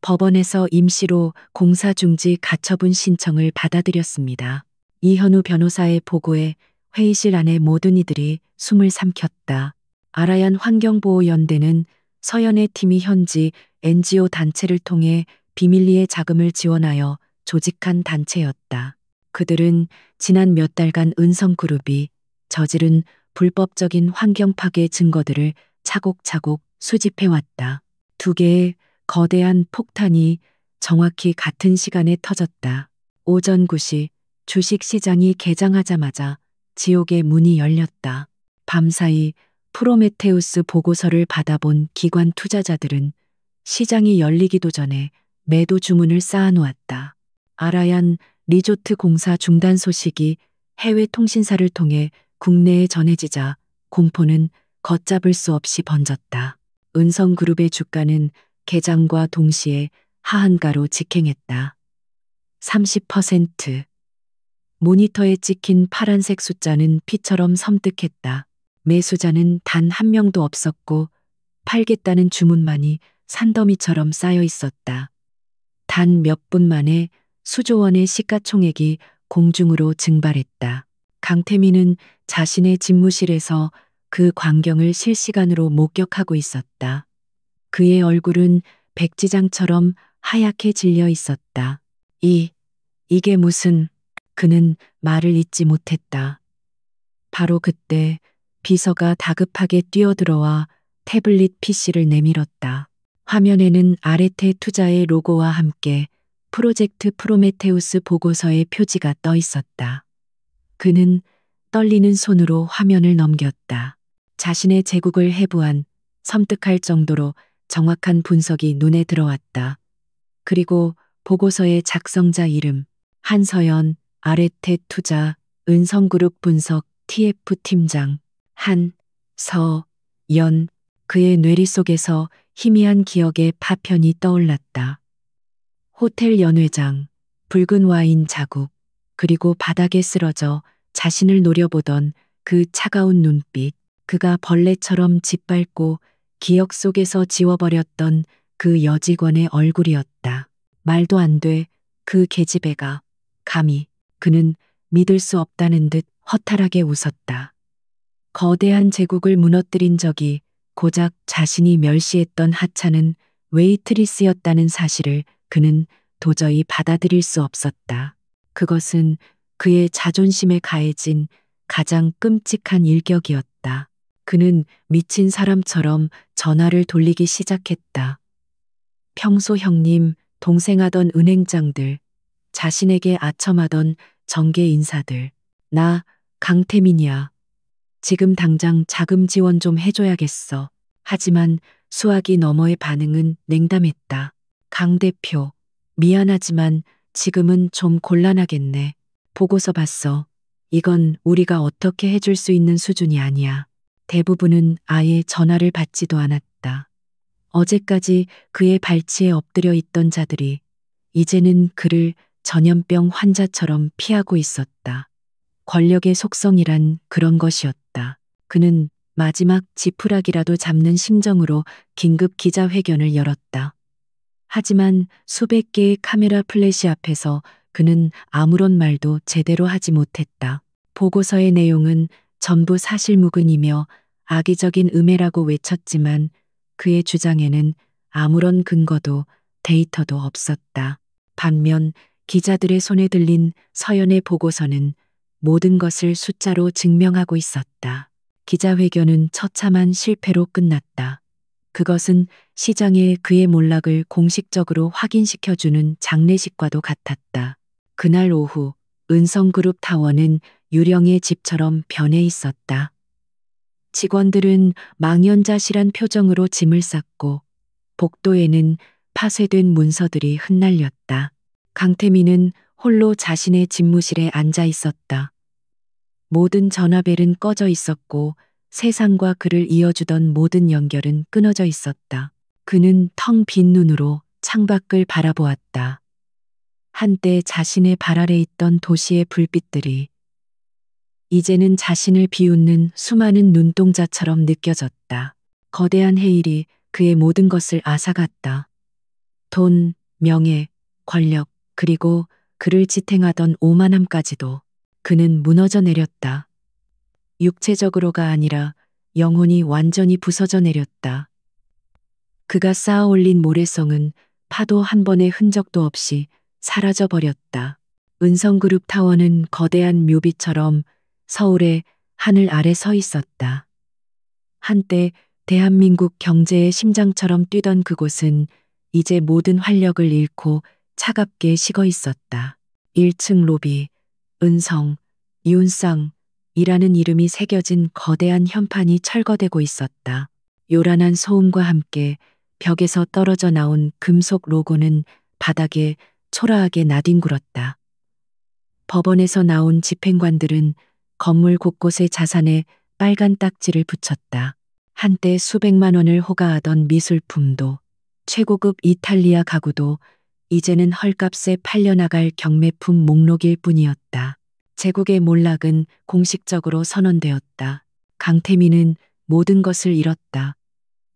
법원에서 임시로 공사 중지 가처분 신청을 받아들였습니다. 이현우 변호사의 보고에 회의실 안에 모든 이들이 숨을 삼켰다. 아라얀 환경보호연대는 서연의 팀이 현지 NGO 단체를 통해 비밀리에 자금을 지원하여 조직한 단체였다. 그들은 지난 몇 달간 은성그룹이 저지른 불법적인 환경 파괴 증거들을 차곡차곡 수집해왔다. 두 개의 거대한 폭탄이 정확히 같은 시간에 터졌다. 오전 9시 주식시장이 개장하자마자 지옥의 문이 열렸다. 밤사이 프로메테우스 보고서를 받아본 기관 투자자들은 시장이 열리기도 전에 매도 주문을 쌓아놓았다. 아라얀 리조트 공사 중단 소식이 해외 통신사를 통해 국내에 전해지자 공포는 걷잡을 수 없이 번졌다. 은성그룹의 주가는 개장과 동시에 하한가로 직행했다. 30%. 모니터에 찍힌 파란색 숫자는 피처럼 섬뜩했다. 매수자는 단 한 명도 없었고 팔겠다는 주문만이 산더미처럼 쌓여 있었다. 단 몇 분 만에 수조 원의 시가총액이 공중으로 증발했다. 강태민은 자신의 집무실에서 그 광경을 실시간으로 목격하고 있었다. 그의 얼굴은 백지장처럼 하얗게 질려 있었다. 이게 무슨... 그는 말을 잇지 못했다. 바로 그때 비서가 다급하게 뛰어들어와 태블릿 PC를 내밀었다. 화면에는 아레테 투자의 로고와 함께 프로젝트 프로메테우스 보고서의 표지가 떠 있었다. 그는 떨리는 손으로 화면을 넘겼다. 자신의 제국을 해부한 섬뜩할 정도로 정확한 분석이 눈에 들어왔다. 그리고 보고서의 작성자 이름, 한서연, 아레테 투자, 은성그룹 분석 TF 팀장, 한서연. 그의 뇌리 속에서 희미한 기억의 파편이 떠올랐다. 호텔 연회장, 붉은 와인 자국, 그리고 바닥에 쓰러져 자신을 노려보던 그 차가운 눈빛, 그가 벌레처럼 짓밟고 기억 속에서 지워버렸던 그 여직원의 얼굴이었다. 말도 안 돼, 그 계집애가. 감히. 그는 믿을 수 없다는 듯 허탈하게 웃었다. 거대한 제국을 무너뜨린 적이 고작 자신이 멸시했던 하찮은 웨이트리스였다는 사실을 그는 도저히 받아들일 수 없었다. 그것은 그의 자존심에 가해진 가장 끔찍한 일격이었다. 그는 미친 사람처럼 전화를 돌리기 시작했다. 평소 형님, 동생하던 은행장들, 자신에게 아첨하던 정계 인사들. 나 강태민이야. 지금 당장 자금 지원 좀 해줘야겠어. 하지만 수화기 너머의 반응은 냉담했다. 강 대표, 미안하지만 지금은 좀 곤란하겠네. 보고서 봤어. 이건 우리가 어떻게 해줄 수 있는 수준이 아니야. 대부분은 아예 전화를 받지도 않았다. 어제까지 그의 발치에 엎드려 있던 자들이 이제는 그를 전염병 환자처럼 피하고 있었다. 권력의 속성이란 그런 것이었다. 그는 마지막 지푸라기라도 잡는 심정으로 긴급 기자회견을 열었다. 하지만 수백 개의 카메라 플래시 앞에서 그는 아무런 말도 제대로 하지 못했다. 보고서의 내용은 전부 사실무근이며 악의적인 음해라고 외쳤지만 그의 주장에는 아무런 근거도 데이터도 없었다. 반면 기자들의 손에 들린 서연의 보고서는 모든 것을 숫자로 증명하고 있었다. 기자회견은 처참한 실패로 끝났다. 그것은 시장에 그의 몰락을 공식적으로 확인시켜주는 장례식과도 같았다. 그날 오후 은성그룹 타워는 유령의 집처럼 변해 있었다. 직원들은 망연자실한 표정으로 짐을 쌌고 복도에는 파쇄된 문서들이 흩날렸다. 강태민은 홀로 자신의 집무실에 앉아 있었다. 모든 전화벨은 꺼져 있었고 세상과 그를 이어주던 모든 연결은 끊어져 있었다. 그는 텅 빈 눈으로 창밖을 바라보았다. 한때 자신의 발 아래 있던 도시의 불빛들이 이제는 자신을 비웃는 수많은 눈동자처럼 느껴졌다. 거대한 해일이 그의 모든 것을 앗아갔다. 돈, 명예, 권력, 그리고 그를 지탱하던 오만함까지도. 그는 무너져 내렸다. 육체적으로가 아니라 영혼이 완전히 부서져 내렸다. 그가 쌓아 올린 모래성은 파도 한 번의 흔적도 없이 사라져 버렸다. 은성그룹 타워는 거대한 묘비처럼 서울의 하늘 아래 서 있었다. 한때 대한민국 경제의 심장처럼 뛰던 그곳은 이제 모든 활력을 잃고 차갑게 식어 있었다. 1층 로비, 은성, 이운쌍이라는 이름이 새겨진 거대한 현판이 철거되고 있었다. 요란한 소음과 함께 벽에서 떨어져 나온 금속 로고는 바닥에 초라하게 나뒹굴었다. 법원에서 나온 집행관들은 건물 곳곳의 자산에 빨간 딱지를 붙였다. 한때 수백만 원을 호가하던 미술품도 최고급 이탈리아 가구도 이제는 헐값에 팔려나갈 경매품 목록일 뿐이었다. 제국의 몰락은 공식적으로 선언되었다. 강태민은 모든 것을 잃었다.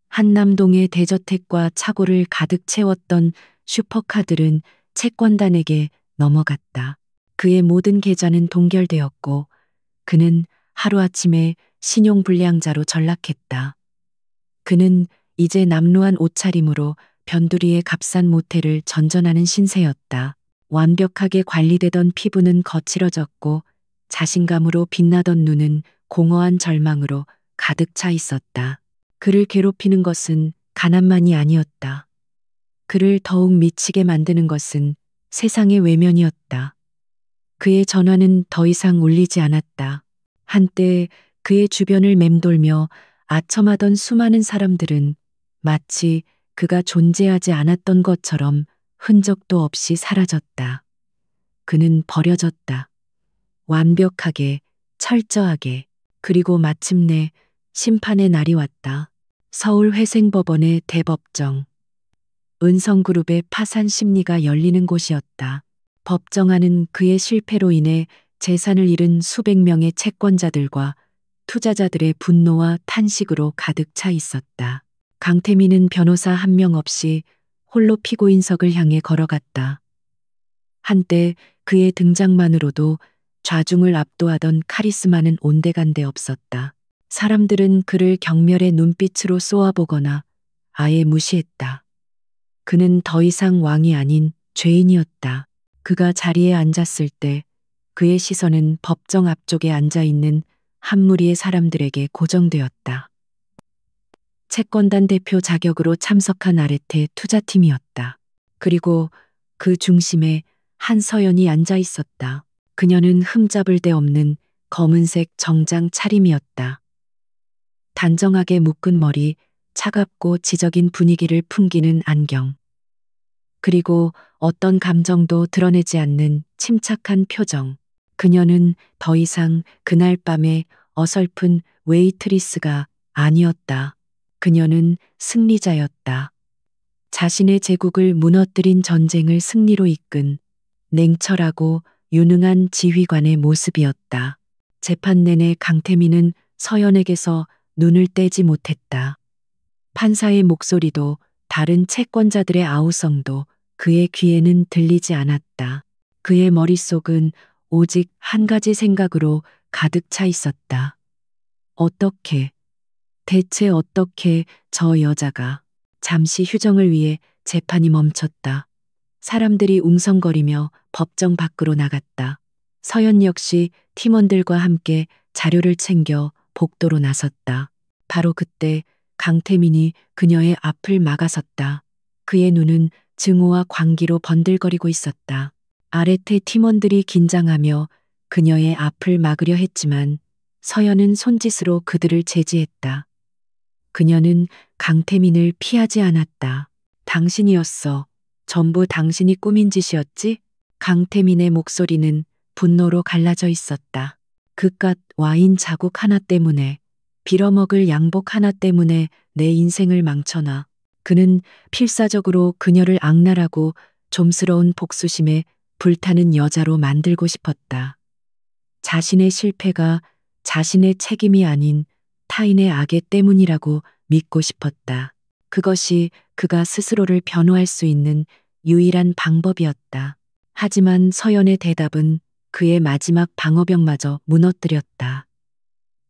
한남동의 대저택과 차고를 가득 채웠던 슈퍼카들은 채권단에게 넘어갔다. 그의 모든 계좌는 동결되었고 그는 하루아침에 신용불량자로 전락했다. 그는 이제 남루한 옷차림으로 변두리의 값싼 모텔을 전전하는 신세였다. 완벽하게 관리되던 피부는 거칠어졌고 자신감으로 빛나던 눈은 공허한 절망으로 가득 차 있었다. 그를 괴롭히는 것은 가난만이 아니었다. 그를 더욱 미치게 만드는 것은 세상의 외면이었다. 그의 전화는 더 이상 울리지 않았다. 한때 그의 주변을 맴돌며 아첨하던 수많은 사람들은 마치 그가 존재하지 않았던 것처럼 흔적도 없이 사라졌다. 그는 버려졌다. 완벽하게, 철저하게. 그리고 마침내 심판의 날이 왔다. 서울회생법원의 대법정. 은성그룹의 파산 심리가 열리는 곳이었다. 법정안은 그의 실패로 인해 재산을 잃은 수백 명의 채권자들과 투자자들의 분노와 탄식으로 가득 차 있었다. 강태민은 변호사 한 명 없이 홀로 피고인석을 향해 걸어갔다. 한때 그의 등장만으로도 좌중을 압도하던 카리스마는 온데간데 없었다. 사람들은 그를 경멸의 눈빛으로 쏘아보거나 아예 무시했다. 그는 더 이상 왕이 아닌 죄인이었다. 그가 자리에 앉았을 때 그의 시선은 법정 앞쪽에 앉아 있는 한 무리의 사람들에게 고정되었다. 채권단 대표 자격으로 참석한 아레테 투자팀이었다. 그리고 그 중심에 한서연이 앉아 있었다. 그녀는 흠잡을 데 없는 검은색 정장 차림이었다. 단정하게 묶은 머리, 차갑고 지적인 분위기를 풍기는 안경. 그리고 어떤 감정도 드러내지 않는 침착한 표정. 그녀는 더 이상 그날 밤의 어설픈 웨이트리스가 아니었다. 그녀는 승리자였다. 자신의 제국을 무너뜨린 전쟁을 승리로 이끈 냉철하고 유능한 지휘관의 모습이었다. 재판 내내 강태민은 서연에게서 눈을 떼지 못했다. 판사의 목소리도 다른 채권자들의 아우성도 그의 귀에는 들리지 않았다. 그의 머릿속은 오직 한 가지 생각으로 가득 차 있었다. 어떻게, 대체 어떻게 저 여자가. 잠시 휴정을 위해 재판이 멈췄다. 사람들이 웅성거리며 법정 밖으로 나갔다. 서연 역시 팀원들과 함께 자료를 챙겨 복도로 나섰다. 바로 그때 강태민이 그녀의 앞을 막아섰다. 그의 눈은 증오와 광기로 번들거리고 있었다. 아래태 팀원들이 긴장하며 그녀의 앞을 막으려 했지만 서연은 손짓으로 그들을 제지했다. 그녀는 강태민을 피하지 않았다. 당신이었어. 전부 당신이 꾸민 짓이었지? 강태민의 목소리는 분노로 갈라져 있었다. 그깟 와인 자국 하나 때문에, 빌어먹을 양복 하나 때문에 내 인생을 망쳐놔. 그는 필사적으로 그녀를 악랄하고 좀스러운 복수심에 불타는 여자로 만들고 싶었다. 자신의 실패가 자신의 책임이 아닌 타인의 악의 때문이라고 믿고 싶었다. 그것이 그가 스스로를 변호할 수 있는 유일한 방법이었다. 하지만 서연의 대답은 그의 마지막 방어벽마저 무너뜨렸다.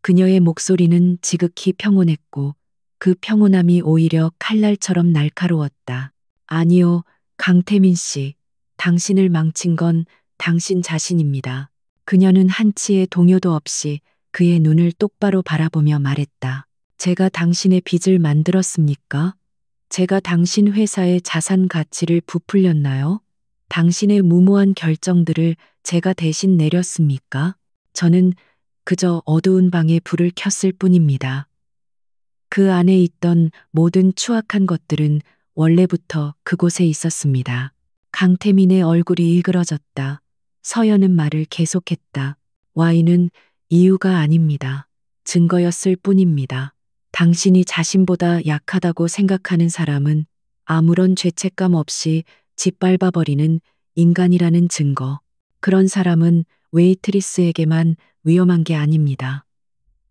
그녀의 목소리는 지극히 평온했고 그 평온함이 오히려 칼날처럼 날카로웠다. 아니요, 강태민 씨. 당신을 망친 건 당신 자신입니다. 그녀는 한치의 동요도 없이 그의 눈을 똑바로 바라보며 말했다. 제가 당신의 빚을 만들었습니까? 제가 당신 회사의 자산 가치를 부풀렸나요? 당신의 무모한 결정들을 제가 대신 내렸습니까? 저는 그저 어두운 방에 불을 켰을 뿐입니다. 그 안에 있던 모든 추악한 것들은 원래부터 그곳에 있었습니다. 강태민의 얼굴이 일그러졌다. 서연은 말을 계속했다. 와인은 이유가 아닙니다. 증거였을 뿐입니다. 당신이 자신보다 약하다고 생각하는 사람은 아무런 죄책감 없이 짓밟아버리는 인간이라는 증거. 그런 사람은 웨이트리스에게만 위험한 게 아닙니다.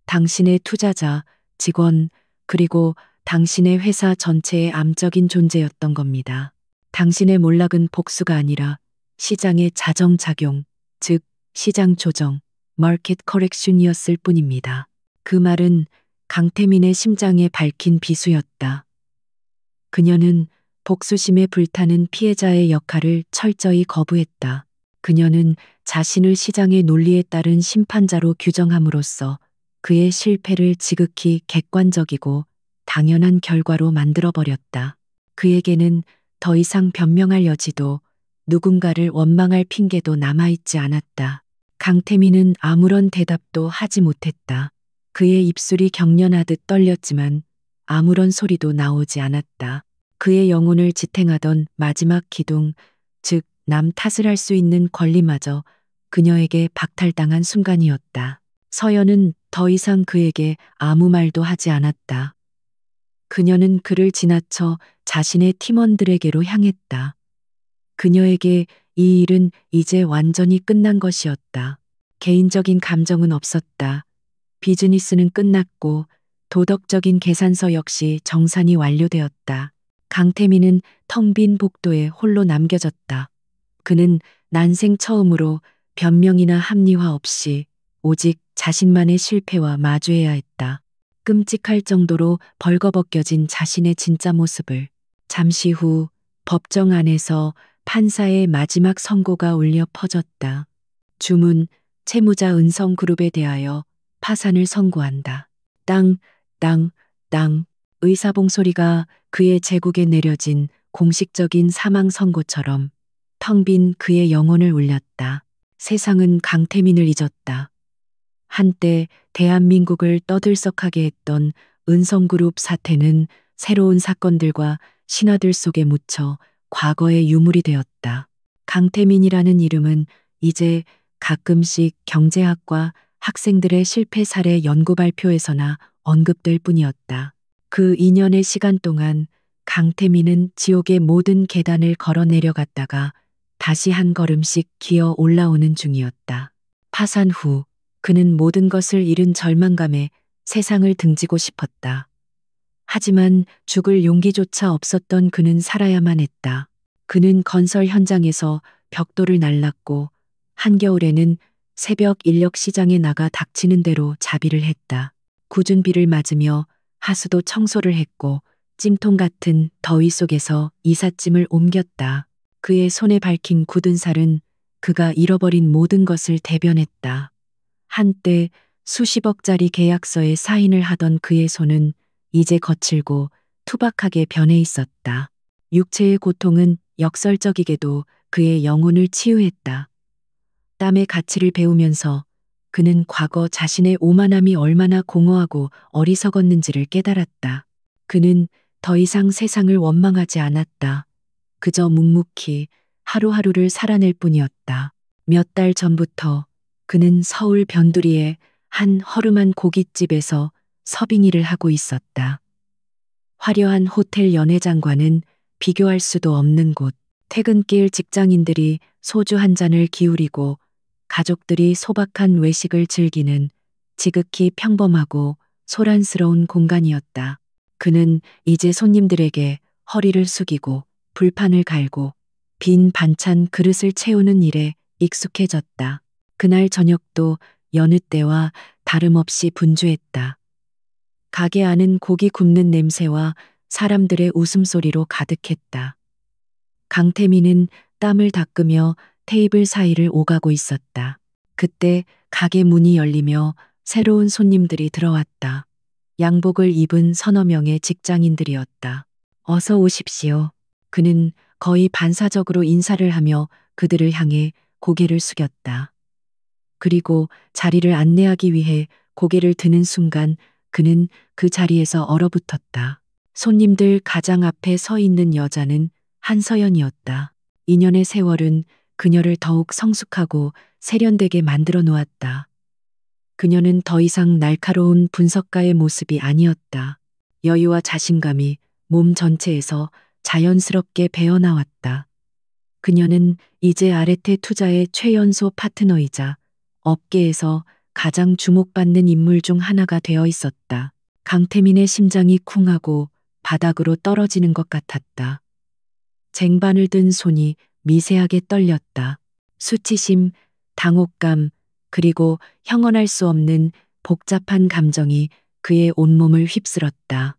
당신의 투자자, 직원, 그리고 당신의 회사 전체의 암적인 존재였던 겁니다. 당신의 몰락은 복수가 아니라 시장의 자정작용, 즉 시장 조정, 마켓 커렉션이었을 뿐입니다. 그 말은 강태민의 심장에 밝힌 비수였다. 그녀는 복수심에 불타는 피해자의 역할을 철저히 거부했다. 그녀는 자신을 시장의 논리에 따른 심판자로 규정함으로써 그의 실패를 지극히 객관적이고 당연한 결과로 만들어버렸다. 그에게는 더 이상 변명할 여지도 누군가를 원망할 핑계도 남아있지 않았다. 강태민은 아무런 대답도 하지 못했다. 그의 입술이 경련하듯 떨렸지만 아무런 소리도 나오지 않았다. 그의 영혼을 지탱하던 마지막 기둥, 즉 남 탓을 할 수 있는 권리마저 그녀에게 박탈당한 순간이었다. 서연은 더 이상 그에게 아무 말도 하지 않았다. 그녀는 그를 지나쳐 자신의 팀원들에게로 향했다. 그녀에게 이 일은 이제 완전히 끝난 것이었다. 개인적인 감정은 없었다. 비즈니스는 끝났고 도덕적인 계산서 역시 정산이 완료되었다. 강태민은 텅 빈 복도에 홀로 남겨졌다. 그는 난생 처음으로 변명이나 합리화 없이 오직 자신만의 실패와 마주해야 했다. 끔찍할 정도로 벌거벗겨진 자신의 진짜 모습을. 잠시 후 법정 안에서 판사의 마지막 선고가 울려 퍼졌다. 주문, 채무자 은성그룹에 대하여 파산을 선고한다. 땅, 땅, 땅. 의사봉 소리가 그의 제국에 내려진 공식적인 사망 선고처럼 텅 빈 그의 영혼을 울렸다. 세상은 강태민을 잊었다. 한때 대한민국을 떠들썩하게 했던 은성그룹 사태는 새로운 사건들과 신화들 속에 묻혀 과거의 유물이 되었다. 강태민이라는 이름은 이제 가끔씩 경제학과 학생들의 실패 사례 연구 발표에서나 언급될 뿐이었다. 그 2년의 시간 동안 강태민은 지옥의 모든 계단을 걸어 내려갔다가 다시 한 걸음씩 기어 올라오는 중이었다. 파산 후 그는 모든 것을 잃은 절망감에 세상을 등지고 싶었다. 하지만 죽을 용기조차 없었던 그는 살아야만 했다. 그는 건설 현장에서 벽돌을 날랐고 한겨울에는 새벽 인력 시장에 나가 닥치는 대로 자비를 했다. 굳은 비를 맞으며 하수도 청소를 했고 찜통 같은 더위 속에서 이삿짐을 옮겼다. 그의 손에 밝힌 굳은 살은 그가 잃어버린 모든 것을 대변했다. 한때 수십억짜리 계약서에 사인을 하던 그의 손은 이제 거칠고 투박하게 변해 있었다. 육체의 고통은 역설적이게도 그의 영혼을 치유했다. 땀의 가치를 배우면서 그는 과거 자신의 오만함이 얼마나 공허하고 어리석었는지를 깨달았다. 그는 더 이상 세상을 원망하지 않았다. 그저 묵묵히 하루하루를 살아낼 뿐이었다. 몇 달 전부터 그는 서울 변두리의 한 허름한 고깃집에서 서빙일을 하고 있었다. 화려한 호텔 연회장과는 비교할 수도 없는 곳. 퇴근길 직장인들이 소주 한 잔을 기울이고 가족들이 소박한 외식을 즐기는 지극히 평범하고 소란스러운 공간이었다. 그는 이제 손님들에게 허리를 숙이고 불판을 갈고 빈 반찬 그릇을 채우는 일에 익숙해졌다. 그날 저녁도 여느 때와 다름없이 분주했다. 가게 안은 고기 굽는 냄새와 사람들의 웃음소리로 가득했다. 강태민은 땀을 닦으며 테이블 사이를 오가고 있었다. 그때 가게 문이 열리며 새로운 손님들이 들어왔다. 양복을 입은 서너 명의 직장인들이었다. 어서 오십시오. 그는 거의 반사적으로 인사를 하며 그들을 향해 고개를 숙였다. 그리고 자리를 안내하기 위해 고개를 드는 순간 그는 그 자리에서 얼어붙었다. 손님들 가장 앞에 서 있는 여자는 한서연이었다. 2년의 세월은 그녀를 더욱 성숙하고 세련되게 만들어 놓았다. 그녀는 더 이상 날카로운 분석가의 모습이 아니었다. 여유와 자신감이 몸 전체에서 자연스럽게 배어나왔다. 그녀는 이제 아레테 투자의 최연소 파트너이자 업계에서 가장 주목받는 인물 중 하나가 되어 있었다. 강태민의 심장이 쿵하고 바닥으로 떨어지는 것 같았다. 쟁반을 든 손이 미세하게 떨렸다. 수치심, 당혹감, 그리고 형언할 수 없는 복잡한 감정이 그의 온몸을 휩쓸었다.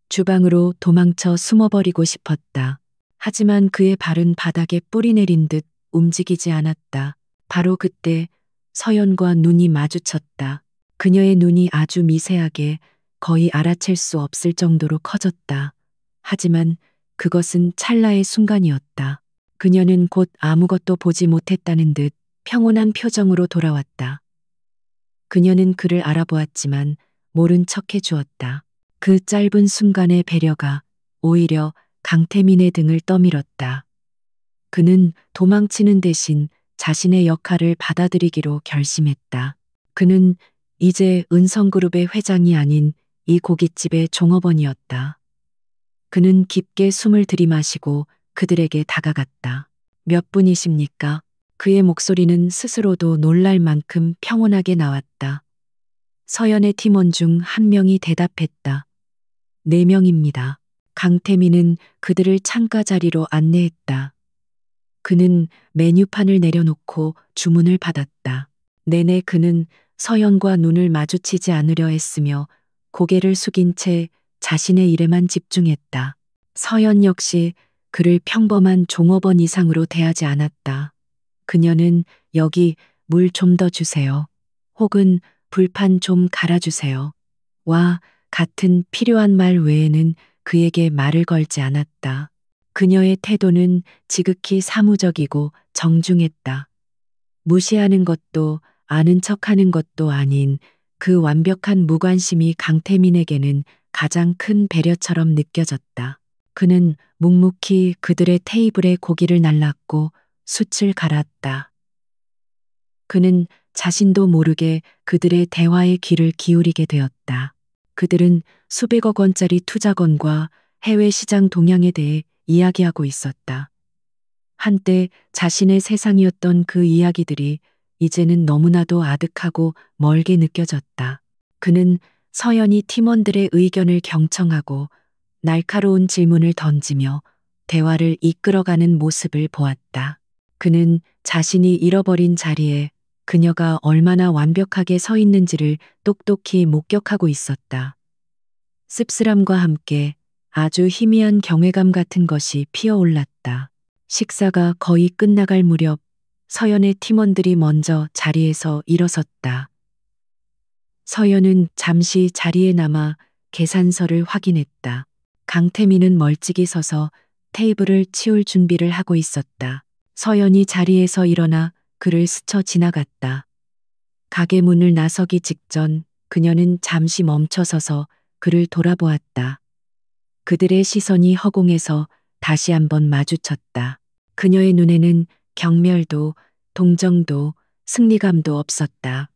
주방으로 도망쳐 숨어버리고 싶었다. 하지만 그의 발은 바닥에 뿌리 내린 듯 움직이지 않았다. 바로 그때 서연과 눈이 마주쳤다. 그녀의 눈이 아주 미세하게 거의 알아챌 수 없을 정도로 커졌다. 하지만 그것은 찰나의 순간이었다. 그녀는 곧 아무것도 보지 못했다는 듯 평온한 표정으로 돌아왔다. 그녀는 그를 알아보았지만 모른 척 해주었다. 그 짧은 순간의 배려가 오히려 강태민의 등을 떠밀었다. 그는 도망치는 대신 자신의 역할을 받아들이기로 결심했다. 그는 이제 은성그룹의 회장이 아닌 이 고깃집의 종업원이었다. 그는 깊게 숨을 들이마시고 그들에게 다가갔다. 몇 분이십니까? 그의 목소리는 스스로도 놀랄 만큼 평온하게 나왔다. 서연의 팀원 중 한 명이 대답했다. 4명입니다. 강태민은 그들을 창가 자리로 안내했다. 그는 메뉴판을 내려놓고 주문을 받았다. 내내 그는 서연과 눈을 마주치지 않으려 했으며 고개를 숙인 채 자신의 일에만 집중했다. 서연 역시 그를 평범한 종업원 이상으로 대하지 않았다. 그녀는 여기 물 좀 더 주세요. 혹은 불판 좀 갈아주세요. 와 같은 필요한 말 외에는 그에게 말을 걸지 않았다. 그녀의 태도는 지극히 사무적이고 정중했다. 무시하는 것도 아는 척하는 것도 아닌 그 완벽한 무관심이 강태민에게는 가장 큰 배려처럼 느껴졌다. 그는 묵묵히 그들의 테이블에 고기를 날랐고 숯을 갈았다. 그는 자신도 모르게 그들의 대화에 귀를 기울이게 되었다. 그들은 수백억 원짜리 투자건과 해외 시장 동향에 대해 이야기하고 있었다. 한때 자신의 세상이었던 그 이야기들이 이제는 너무나도 아득하고 멀게 느껴졌다. 그는 서연히 팀원들의 의견을 경청하고 날카로운 질문을 던지며 대화를 이끌어가는 모습을 보았다. 그는 자신이 잃어버린 자리에 그녀가 얼마나 완벽하게 서 있는지를 똑똑히 목격하고 있었다. 씁쓸함과 함께 아주 희미한 경외감 같은 것이 피어올랐다. 식사가 거의 끝나갈 무렵 서연의 팀원들이 먼저 자리에서 일어섰다. 서연은 잠시 자리에 남아 계산서를 확인했다. 강태민은 멀찍이 서서 테이블을 치울 준비를 하고 있었다. 서연이 자리에서 일어나 그를 스쳐 지나갔다. 가게 문을 나서기 직전 그녀는 잠시 멈춰서서 그를 돌아보았다. 그들의 시선이 허공에서 다시 한번 마주쳤다. 그녀의 눈에는 경멸도, 동정도, 승리감도 없었다.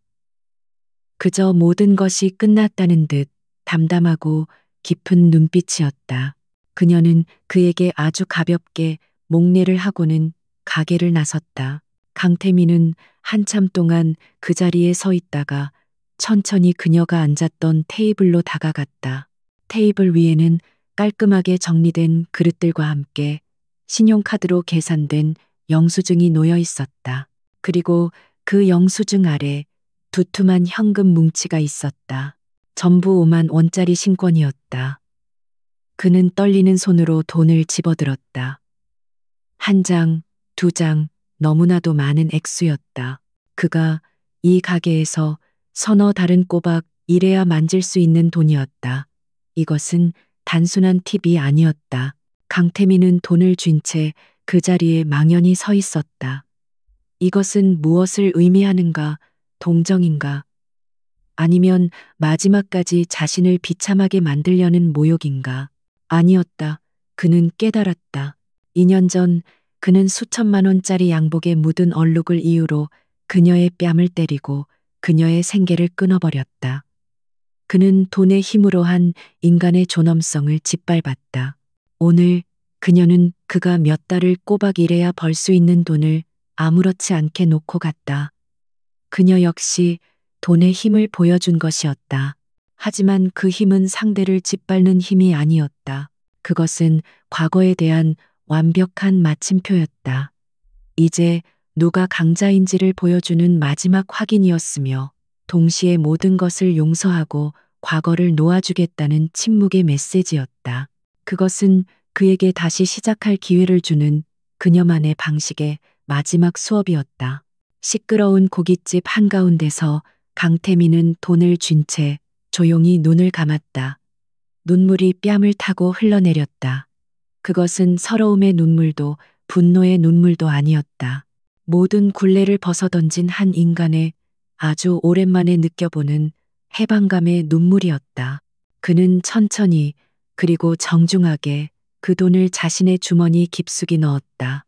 그저 모든 것이 끝났다는 듯 담담하고 깊은 눈빛이었다. 그녀는 그에게 아주 가볍게 목례를 하고는 가게를 나섰다. 강태민은 한참 동안 그 자리에 서 있다가 천천히 그녀가 앉았던 테이블로 다가갔다. 테이블 위에는 깔끔하게 정리된 그릇들과 함께 신용카드로 계산된 영수증이 놓여 있었다. 그리고 그 영수증 아래 두툼한 현금 뭉치가 있었다. 전부 5만 원짜리 신권이었다. 그는 떨리는 손으로 돈을 집어들었다. 한 장, 두 장, 너무나도 많은 액수였다. 그가 이 가게에서 서너 달은 꼬박 일해야 만질 수 있는 돈이었다. 이것은 단순한 팁이 아니었다. 강태민은 돈을 쥔 채 그 자리에 망연히 서 있었다. 이것은 무엇을 의미하는가? 동정인가? 아니면 마지막까지 자신을 비참하게 만들려는 모욕인가? 아니었다. 그는 깨달았다. 2년 전 그는 수천만 원짜리 양복에 묻은 얼룩을 이유로 그녀의 뺨을 때리고 그녀의 생계를 끊어버렸다. 그는 돈의 힘으로 한 인간의 존엄성을 짓밟았다. 오늘 그녀는 그가 몇 달을 꼬박 일해야 벌 수 있는 돈을 아무렇지 않게 놓고 갔다. 그녀 역시 돈의 힘을 보여준 것이었다. 하지만 그 힘은 상대를 짓밟는 힘이 아니었다. 그것은 과거에 대한 완벽한 마침표였다. 이제 누가 강자인지를 보여주는 마지막 확인이었으며 동시에 모든 것을 용서하고 과거를 놓아주겠다는 침묵의 메시지였다. 그것은 그에게 다시 시작할 기회를 주는 그녀만의 방식의 마지막 수업이었다. 시끄러운 고깃집 한가운데서 강태민은 돈을 쥔 채 조용히 눈을 감았다. 눈물이 뺨을 타고 흘러내렸다. 그것은 서러움의 눈물도 분노의 눈물도 아니었다. 모든 굴레를 벗어던진 한 인간의 아주 오랜만에 느껴보는 해방감의 눈물이었다. 그는 천천히 그리고 정중하게 그 돈을 자신의 주머니 깊숙이 넣었다.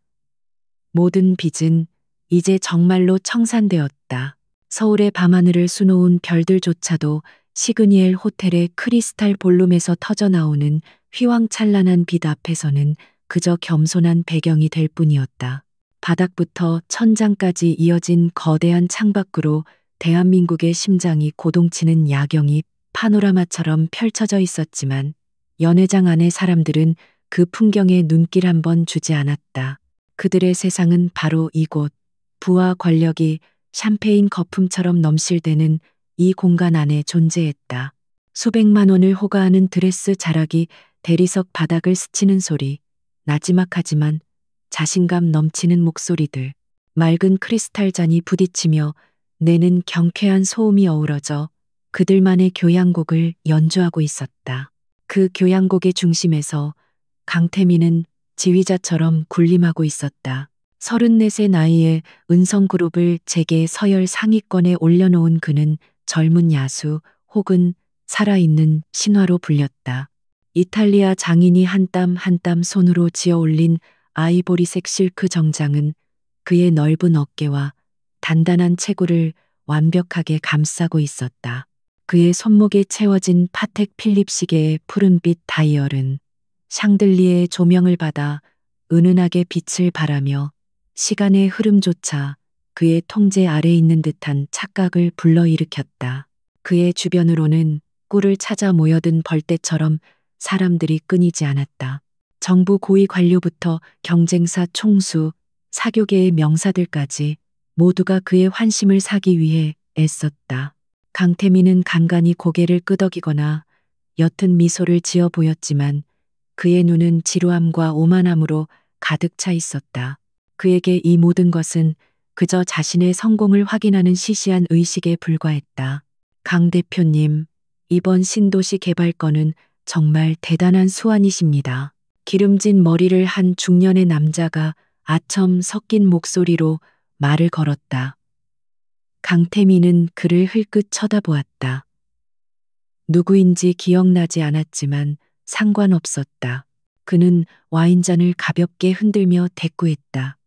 모든 빚은 이제 정말로 청산되었다. 서울의 밤하늘을 수놓은 별들조차도 시그니엘 호텔의 크리스탈 볼룸에서 터져나오는 휘황찬란한 빛 앞에서는 그저 겸손한 배경이 될 뿐이었다. 바닥부터 천장까지 이어진 거대한 창밖으로 대한민국의 심장이 고동치는 야경이 파노라마처럼 펼쳐져 있었지만 연회장 안의 사람들은 그 풍경에 눈길 한 번 주지 않았다. 그들의 세상은 바로 이곳, 부와 권력이 샴페인 거품처럼 넘실대는 이 공간 안에 존재했다. 수백만 원을 호가하는 드레스 자락이 대리석 바닥을 스치는 소리, 나지막하지만 자신감 넘치는 목소리들, 맑은 크리스탈 잔이 부딪히며 내는 경쾌한 소음이 어우러져 그들만의 교향곡을 연주하고 있었다. 그 교향곡의 중심에서 강태민은 지휘자처럼 군림하고 있었다. 34의 나이에 은성그룹을 재계 서열 상위권에 올려놓은 그는 젊은 야수 혹은 살아있는 신화로 불렸다. 이탈리아 장인이 한 땀 한 땀 손으로 지어 올린 아이보리색 실크 정장은 그의 넓은 어깨와 단단한 체구를 완벽하게 감싸고 있었다. 그의 손목에 채워진 파텍 필립 시계의 푸른빛 다이얼은 샹들리에의 조명을 받아 은은하게 빛을 발하며 시간의 흐름조차 그의 통제 아래 있는 듯한 착각을 불러일으켰다. 그의 주변으로는 꿀을 찾아 모여든 벌떼처럼 사람들이 끊이지 않았다. 정부 고위 관료부터 경쟁사 총수, 사교계의 명사들까지 모두가 그의 환심을 사기 위해 애썼다. 강태민은 간간히 고개를 끄덕이거나 옅은 미소를 지어 보였지만 그의 눈은 지루함과 오만함으로 가득 차 있었다. 그에게 이 모든 것은 그저 자신의 성공을 확인하는 시시한 의식에 불과했다. 강 대표님, 이번 신도시 개발건은 정말 대단한 수완이십니다. 기름진 머리를 한 중년의 남자가 아첨 섞인 목소리로 말을 걸었다. 강태민은 그를 흘끗 쳐다보았다. 누구인지 기억나지 않았지만 상관없었다. 그는 와인잔을 가볍게 흔들며 대꾸했다.